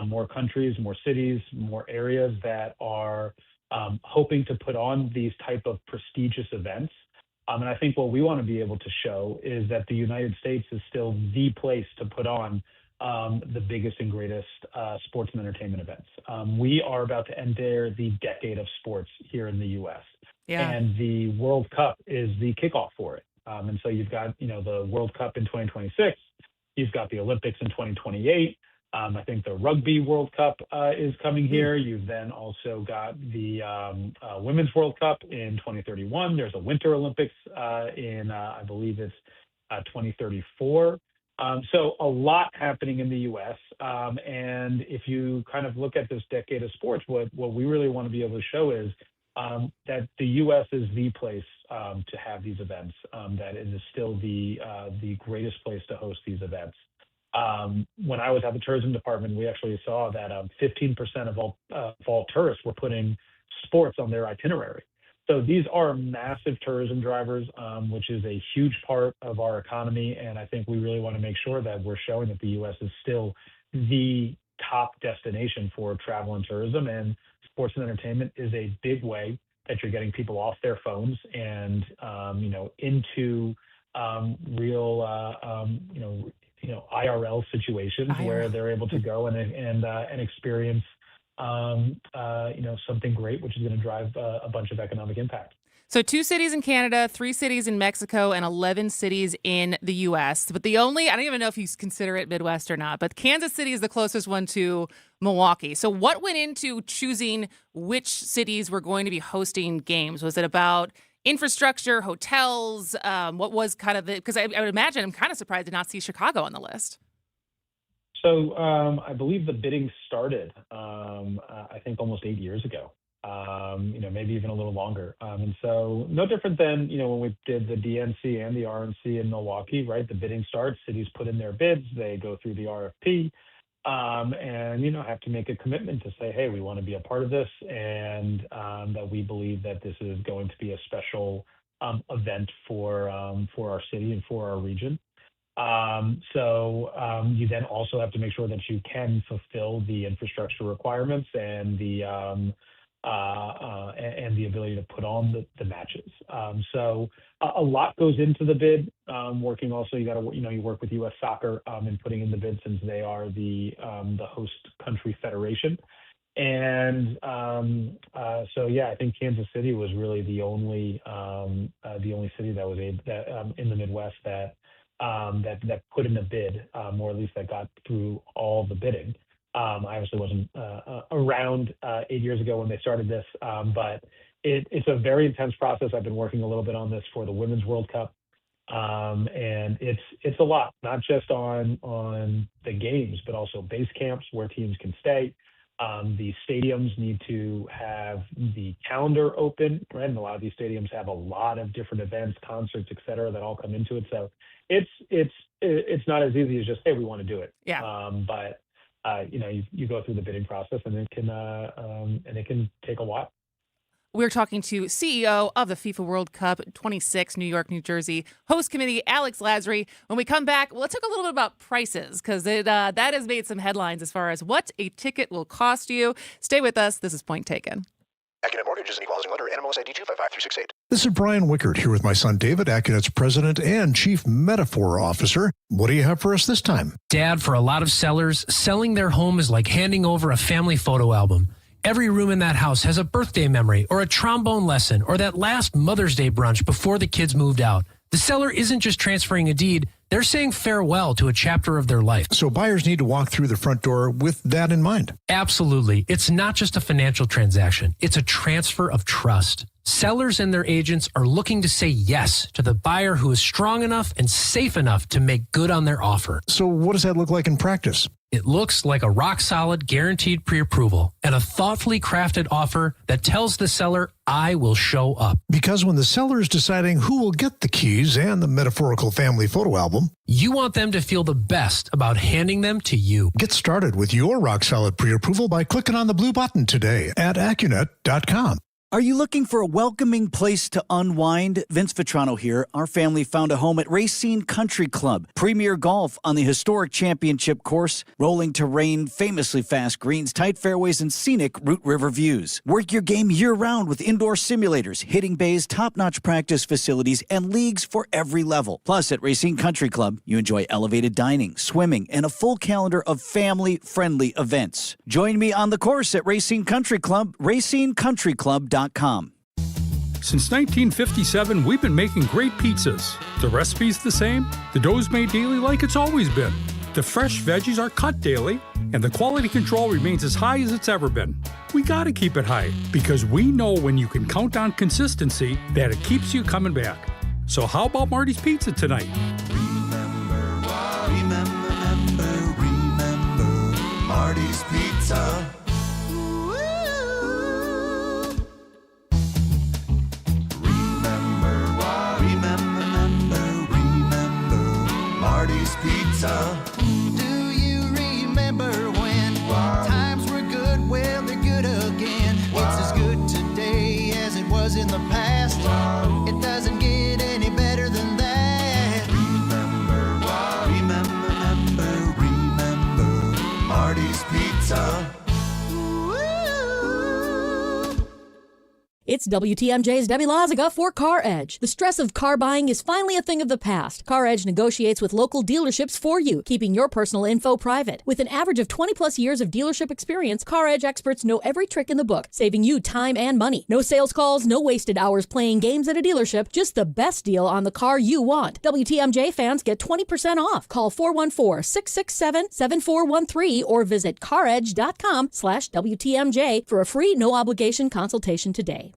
more countries, more cities, more areas that are hoping to put on these type of prestigious events. And I think what we want to be able to show is that the United States is still the place to put on the biggest and greatest sports and entertainment events. We are about to enter the decade of sports here in the U.S. Yeah. And the World Cup is the kickoff for it. And so you've got, the World Cup in 2026. You've got the Olympics in 2028. I think the Rugby World Cup is coming here. You've then also got the Women's World Cup in 2031. There's a Winter Olympics in, I believe it's 2034. So a lot happening in the U.S. And if you kind of look at this decade of sports, what we really want to be able to show is that the U.S. is the place to have these events, that it is still the greatest place to host these events. When I was at the tourism department, we actually saw that 15% of all tourists were putting sports on their itinerary. So these are massive tourism drivers, which is a huge part of our economy. And I think we really want to make sure that we're showing that the U.S. is still the top destination for travel and tourism. And sports and entertainment is a big way that you're getting people off their phones and, into real, IRL situations where they're able to go and experience something great, which is going to drive a bunch of economic impact. So 2 cities in Canada, 3 cities in Mexico, and 11 cities in the U.S. But I don't even know if you consider it Midwest or not, but Kansas City is the closest one to Milwaukee. So what went into choosing which cities were going to be hosting games? Was it about infrastructure, hotels? What was kind of because I would imagine, I'm kind of surprised to not see Chicago on the list. So I believe the bidding started, I think, almost 8 years ago, maybe even a little longer. And so no different than, when we did the DNC and the RNC in Milwaukee, right? The bidding starts, cities put in their bids, they go through the RFP, and, have to make a commitment to say, hey, we want to be a part of this, and that we believe that this is going to be a special event for our city and for our region. You then also have to make sure that you can fulfill the infrastructure requirements and the ability to put on the matches. A lot goes into the bid. Working also, you work with U.S. Soccer in putting in the bid since they are the host country federation. I think Kansas City was really the only city that was in the Midwest that put in a bid, or at least that got through all the bidding. I obviously wasn't around 8 years ago when they started this, but it's a very intense process. I've been working a little bit on this for the Women's World Cup, and it's a lot, not just on the games, but also base camps where teams can stay. The stadiums need to have the calendar open, right? And a lot of these stadiums have a lot of different events, concerts, et cetera, that all come into it. So it's not as easy as just, hey, we want to do it. Yeah. You go through the bidding process, and it can take a while. We're talking to CEO of the FIFA World Cup 26, New York, New Jersey, host committee, Alex Lasry. When we come back, let's talk a little bit about prices, because that has made some headlines as far as what a ticket will cost you. Stay with us. This is Point Taken. Accunet Mortgage is an equal housing lender. NMLS ID 255368. This is Brian Wickert here with my son David, Accunet's president and chief metaphor officer. What do you have for us this time? Dad, for a lot of sellers, selling their home is like handing over a family photo album. Every room in that house has a birthday memory or a trombone lesson or that last Mother's Day brunch before the kids moved out. The seller isn't just transferring a deed, they're saying farewell to a chapter of their life. So buyers need to walk through the front door with that in mind. Absolutely. It's not just a financial transaction. It's a transfer of trust. Sellers and their agents are looking to say yes to the buyer who is strong enough and safe enough to make good on their offer. So what does that look like in practice? It looks like a rock-solid, guaranteed pre-approval and a thoughtfully crafted offer that tells the seller, I will show up. Because when the seller is deciding who will get the keys and the metaphorical family photo album, you want them to feel the best about handing them to you. Get started with your rock-solid pre-approval by clicking on the blue button today at Accunet.com. Are you looking for a welcoming place to unwind? Vince Vitrano here. Our family found a home at Racine Country Club. Premier golf on the historic championship course. Rolling terrain, famously fast greens, tight fairways, and scenic Root River views. Work your game year-round with indoor simulators, hitting bays, top-notch practice facilities, and leagues for every level. Plus, at Racine Country Club, you enjoy elevated dining, swimming, and a full calendar of family-friendly events. Join me on the course at Racine Country Club, racinecountryclub.com. Since 1957, we've been making great pizzas. The recipe's the same, the dough's made daily like it's always been. The fresh veggies are cut daily, and the quality control remains as high as it's ever been. We gotta keep it high, because we know when you can count on consistency, that it keeps you coming back. So how about Marty's Pizza tonight? Remember Marty's Pizza. Marty's Pizza. Do you remember when times were good? Well, they're good again. It's as good today as it was in the past. It doesn't get any better than that. Remember Marty's Pizza. It's WTMJ's Debbie Loziga for Car Edge. The stress of car buying is finally a thing of the past. Car Edge negotiates with local dealerships for you, keeping your personal info private. With an average of 20-plus years of dealership experience, Car Edge experts know every trick in the book, saving you time and money. No sales calls, no wasted hours playing games at a dealership, just the best deal on the car you want. WTMJ fans get 20% off. Call 414-667-7413 or visit caredge.com/WTMJ for a free no-obligation consultation today.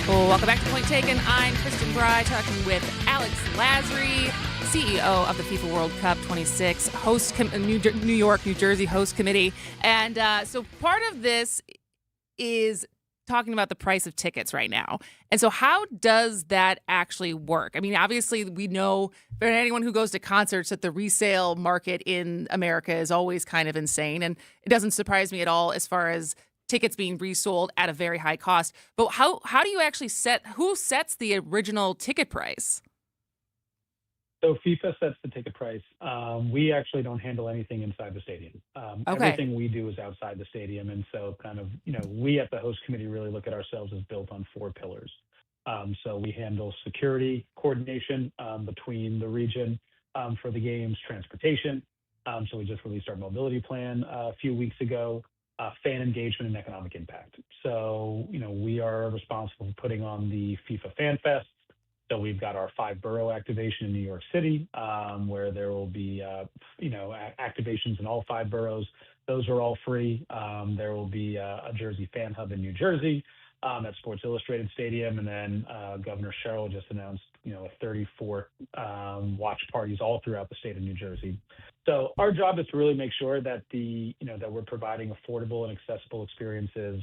Welcome back to Point Taken. I'm Kristen Bry, talking with Alex Lasry, CEO of the FIFA World Cup 26, New York, New Jersey host committee. And so part of this is talking about the price of tickets right now. And so how does that actually work? I mean, obviously, we know for anyone who goes to concerts that the resale market in America is always kind of insane. And it doesn't surprise me at all as far as tickets being resold at a very high cost. But how do you actually who sets the original ticket price? So FIFA sets the ticket price. We actually don't handle anything inside the stadium. Okay. Everything we do is outside the stadium. And so we at the host committee really look at ourselves as built on 4 pillars. So we handle security coordination between the region for the games, transportation. So we just released our mobility plan a few weeks ago, fan engagement and economic impact. So, we are responsible for putting on the FIFA Fan Fest. So we've got our 5-borough activation in New York City, where there will be, activations in all 5 boroughs. Those are all free. There will be a Jersey fan hub in New Jersey at Sports Illustrated Stadium, and then Governor Sherrill just announced, 34 watch parties all throughout the state of New Jersey. So our job is to really make sure that that we're providing affordable and accessible experiences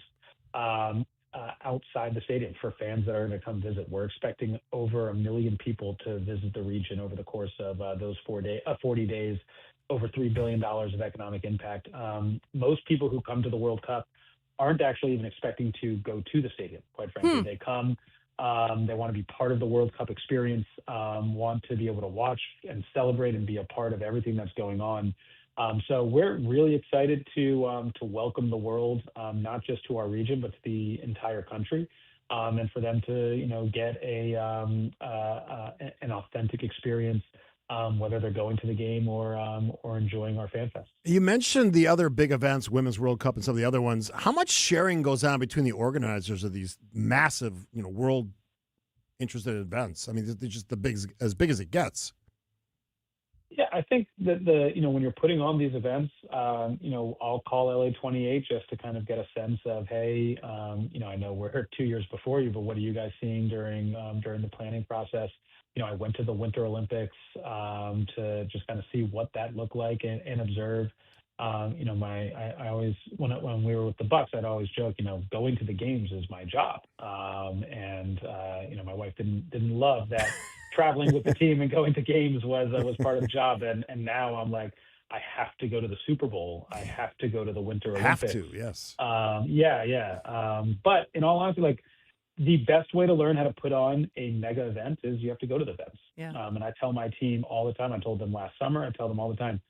outside the stadium for fans that are going to come visit. We're expecting over 1 million people to visit the region over the course of those 40 days, over $3 billion of economic impact. Most people who come to the World Cup aren't actually even expecting to go to the stadium, quite frankly. They come, they want to be part of the World Cup experience, want to be able to watch and celebrate and be a part of everything that's going on. So we're really excited to welcome the world, not just to our region, but to the entire country, and for them to get an authentic experience, whether they're going to the game or enjoying our fan fest. You mentioned the other big events, Women's World Cup and some of the other ones. How much sharing goes on between the organizers of these massive, world interested events? I mean, they're just as big as it gets. Yeah, I think that when you're putting on these events, I'll call LA 28 just to kind of get a sense of, hey, I know we're 2 years before you, but what are you guys seeing during the planning process? I went to the Winter Olympics to just kind of see what that looked like and observe. I always when we were with the Bucks, I'd always joke, going to the games is my job, and my wife didn't love that. Traveling with the team and going to games was part of the job, and now I'm like, I have to go to the Super Bowl. I have to go to the Winter Olympics. Have to, yes. But in all honesty, like, the best way to learn how to put on a mega event is you have to go to the events. Yeah. And I tell my team all the time. I told them last summer. I tell them all the time.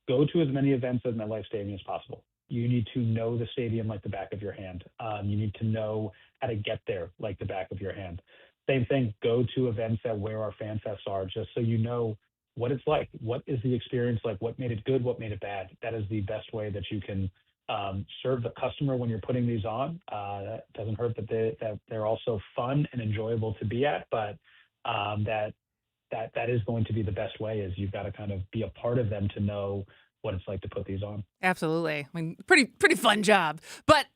Go to as many events at MetLife Stadium as possible. You need to know the stadium like the back of your hand. You need to know how to get there like the back of your hand. Same thing, go to events at where our fan fests are, just so you know what it's like. What is the experience like? What made it good? What made it bad? That is the best way that you can serve the customer when you're putting these on. That doesn't hurt that they're also fun and enjoyable to be at, but that is going to be the best way. Is you've got to kind of be a part of them to know what it's like to put these on. Absolutely. I mean, pretty fun job. But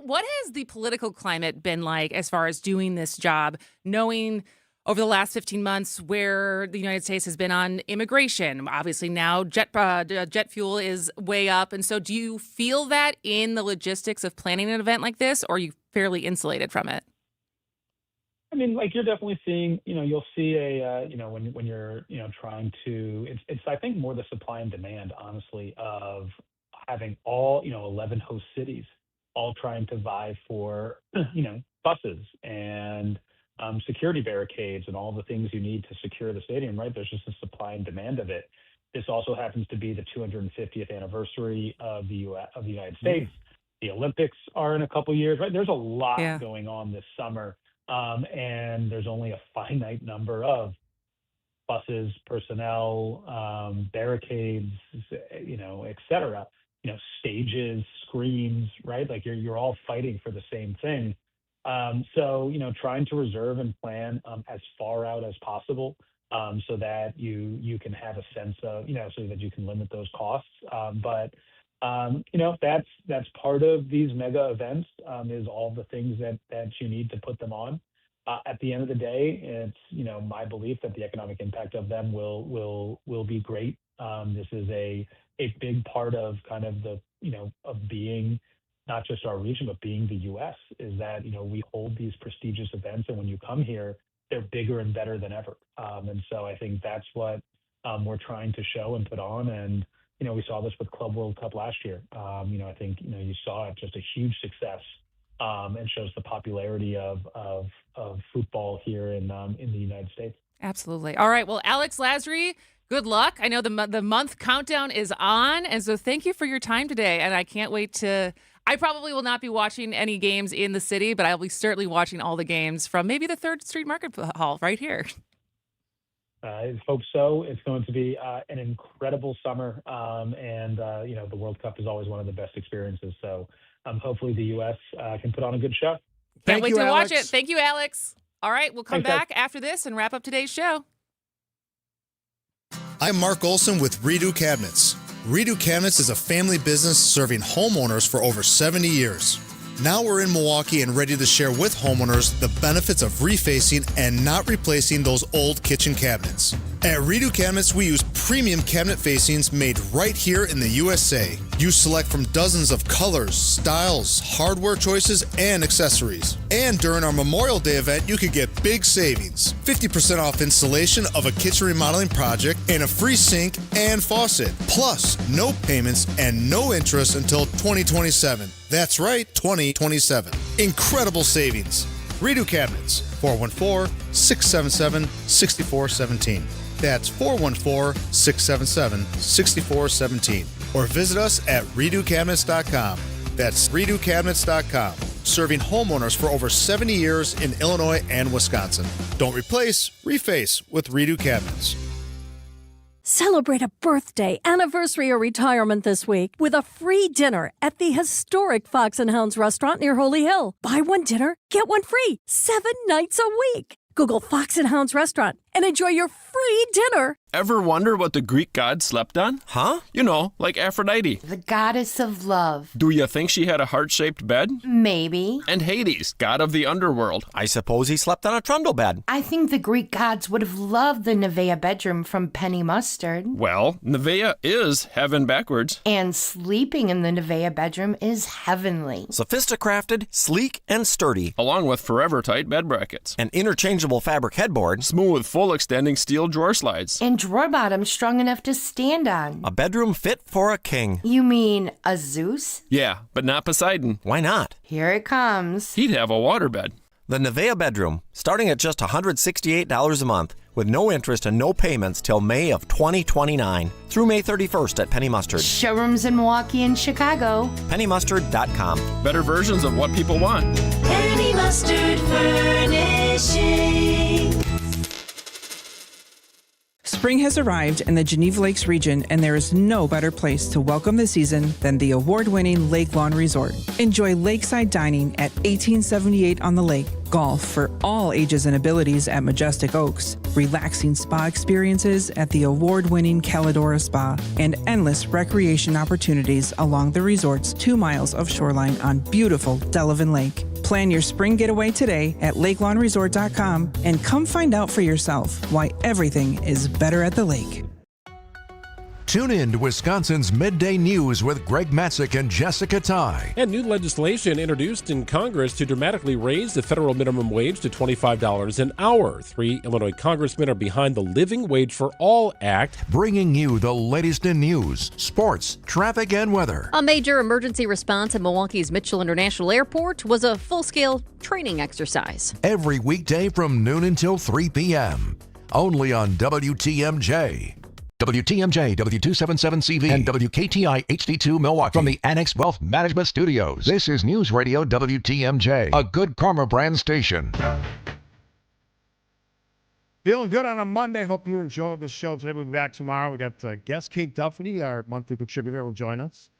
what has the political climate been like as far as doing this job, knowing over the last 15 months where the United States has been on immigration? Obviously now jet fuel is way up. And so do you feel that in the logistics of planning an event like this, or are you fairly insulated from it? I mean, like, you're definitely seeing, you'll see when you're, trying to, it's, I think, more the supply and demand, honestly, of having all, 11 host cities all trying to vie for, buses and security barricades and all the things you need to secure the stadium, right? There's just a supply and demand of it. This also happens to be the 250th anniversary of the United States. The Olympics are in a couple years, right? There's a lot going on this summer. And there's only a finite number of buses, personnel, barricades, et cetera, stages, screens, right? Like you're all fighting for the same thing. So, trying to reserve and plan as far out as possible so that you can have a sense of, so that you can limit those costs. But that's part of these mega events is all the things that you need to put them on. At the end of the day, it's my belief that the economic impact of them will be great. This is a big part of kind of the of being not just our region but being the U.S. is that we hold these prestigious events, and when you come here, they're bigger and better than ever. And so I think that's what we're trying to show and put on. And we saw this with Club World Cup last year. I think, you saw it, just a huge success, and shows the popularity of football here in the United States. Absolutely. All right. Well, Alex Lasry, good luck. I know the month countdown is on, and so thank you for your time today. And I can't wait I probably will not be watching any games in the city, but I'll be certainly watching all the games from maybe the 3rd Street Market Hall right here. I hope so. It's going to be an incredible summer, and the World Cup is always one of the best experiences. So hopefully the U.S. Can put on a good show. Can't wait to watch it. Thank you, Alex. All right, we'll come back after this and wrap up today's show. I'm Mark Olson with Redo Cabinets. Redo Cabinets is a family business serving homeowners for over 70 years. Now we're in Milwaukee and ready to share with homeowners the benefits of refacing and not replacing those old kitchen cabinets. At Redo Cabinets, we use premium cabinet facings made right here in the USA. You select from dozens of colors, styles, hardware choices, and accessories. And during our Memorial Day event, you could get big savings. 50% off installation of a kitchen remodeling project and a free sink and faucet. Plus, no payments and no interest until 2027. That's right, 2027. Incredible savings. Redo Cabinets, 414-677-6417. That's 414-677-6417. Or visit us at redocabinets.com. That's redocabinets.com. Serving homeowners for over 70 years in Illinois and Wisconsin. Don't replace, reface with Redo Cabinets. Celebrate a birthday, anniversary, or retirement this week with a free dinner at the historic Fox and Hounds restaurant near Holy Hill. Buy one dinner, get one free, 7 nights a week. Google Fox and Hounds restaurant and enjoy your free dinner. Ever wonder what the Greek god slept on? Huh? Like Aphrodite. The goddess of love. Do you think she had a heart-shaped bed? Maybe. And Hades, god of the underworld. I suppose he slept on a trundle bed. I think the Greek gods would have loved the Nevaeh bedroom from Penny Mustard. Well, Nevaeh is heaven backwards. And sleeping in the Nevaeh bedroom is heavenly. Sophisticrafted, sleek, and sturdy. Along with forever tight bed brackets. An interchangeable fabric headboard. Smooth, full extending steel drawer slides. And drawer bottoms strong enough to stand on. A bedroom fit for a king. You mean a Zeus? Yeah, but not Poseidon. Why not? Here it comes. He'd have a waterbed. The Nevaeh bedroom, starting at just $168 a month, with no interest and no payments till May of 2029, through May 31st at Penny Mustard. Showrooms in Milwaukee and Chicago. PennyMustard.com. Better versions of what people want. Penny Mustard Furnishing. Spring has arrived in the Geneva Lakes region, and there is no better place to welcome the season than the award-winning Lake Lawn Resort. Enjoy lakeside dining at 1878 on the lake, golf for all ages and abilities at Majestic Oaks, relaxing spa experiences at the award-winning Caladora Spa, and endless recreation opportunities along the resort's 2 miles of shoreline on beautiful Delavan Lake. Plan your spring getaway today at lakelawnresort.com and come find out for yourself why everything is better at the lake. Tune in to Wisconsin's Midday News with Greg Matzik and Jessica Ty. And new legislation introduced in Congress to dramatically raise the federal minimum wage to $25 an hour. 3 Illinois congressmen are behind the Living Wage for All Act. Bringing you the latest in news, sports, traffic, and weather. A major emergency response at Milwaukee's Mitchell International Airport was a full-scale training exercise. Every weekday from noon until 3 p.m. Only on WTMJ. WTMJ, W277CV, and WKTI HD2 Milwaukee from the Annex Wealth Management Studios. This is News Radio WTMJ, a Good Karma brand station. Feeling good on a Monday. Hope you enjoyed the show today. We'll be back tomorrow. We got guest Kate Duffy, our monthly contributor, will join us.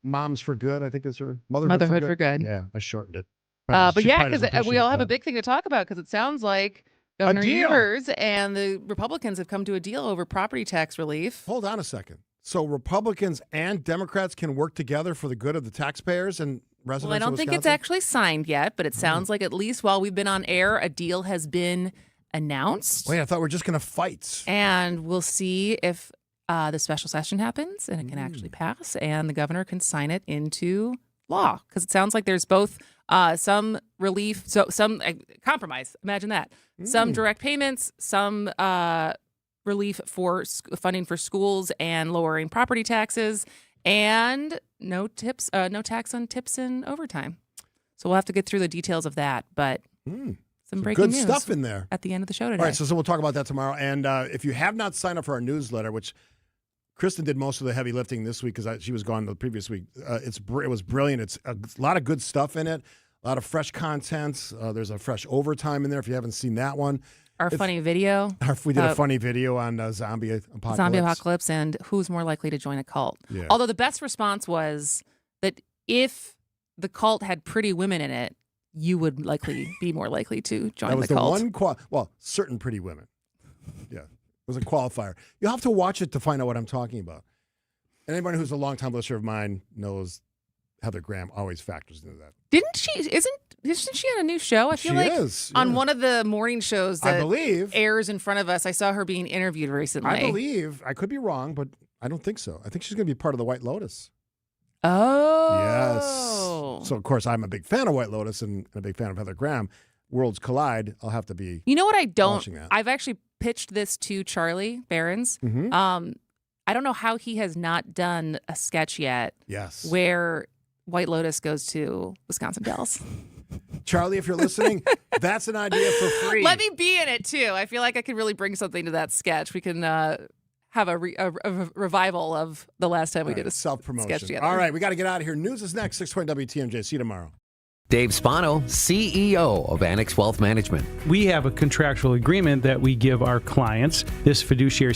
Moms for Good, I think is her. Motherhood for Good. Yeah, I shortened it. But yeah, because we all have a big thing to talk about because it sounds like Governor deal. Evers and the Republicans have come to a deal over property tax relief. Hold on a second. So Republicans and Democrats can work together for the good of the taxpayers and residents Well, I don't of think it's Wisconsin? actually signed yet, but it sounds like at least while we've been on air, a deal has been announced. Wait, I thought we were just going to fight. And we'll see if the special session happens and it can actually pass and the governor can sign it into law. Because it sounds like there's both some relief, so some compromise. Imagine that. Some direct payments, some relief for funding for schools and lowering property taxes, and no tax on tips and overtime. So we'll have to get through the details of that, but some breaking good news stuff in there at the end of the show today. All right, so we'll talk about that tomorrow. And if you have not signed up for our newsletter, which Kristen did most of the heavy lifting this week because she was gone the previous week, it was brilliant. It's a lot of good stuff in it, a lot of fresh content. There's a fresh overtime in there if you haven't seen that one. Funny video. We did a funny video on zombie apocalypse. Zombie apocalypse and who's more likely to join a cult. Yeah. Although the best response was that if the cult had pretty women in it, you would likely be more likely to join the cult. That was the one certain pretty women. Yeah, it was a qualifier. You'll have to watch it to find out what I'm talking about. And anybody who's a longtime listener of mine knows Heather Graham always factors into that. Isn't she on a new show? I feel like on one of the morning shows that I believe airs in front of us. I saw her being interviewed recently. I believe. I could be wrong, but I don't think so. I think she's going to be part of the White Lotus. Oh. Yes. So, of course, I'm a big fan of White Lotus and a big fan of Heather Graham. Worlds collide. I'll have to be You know what I don't? watching that. I've actually pitched this to Charlie Behrens. Mhm. I don't know how he has not done a sketch yet. Yes. Where White Lotus goes to Wisconsin Dells. Charlie, if you're listening, that's an idea for free. Let me be in it too. I feel like I could really bring something to that sketch. We can have a revival of the last time we did a self-promotion. sketch together. All right, we got to get out of here. News is next, 620 WTMJ. See you tomorrow. Dave Spano, CEO of Annex Wealth Management. We have a contractual agreement that we give our clients. This fiduciary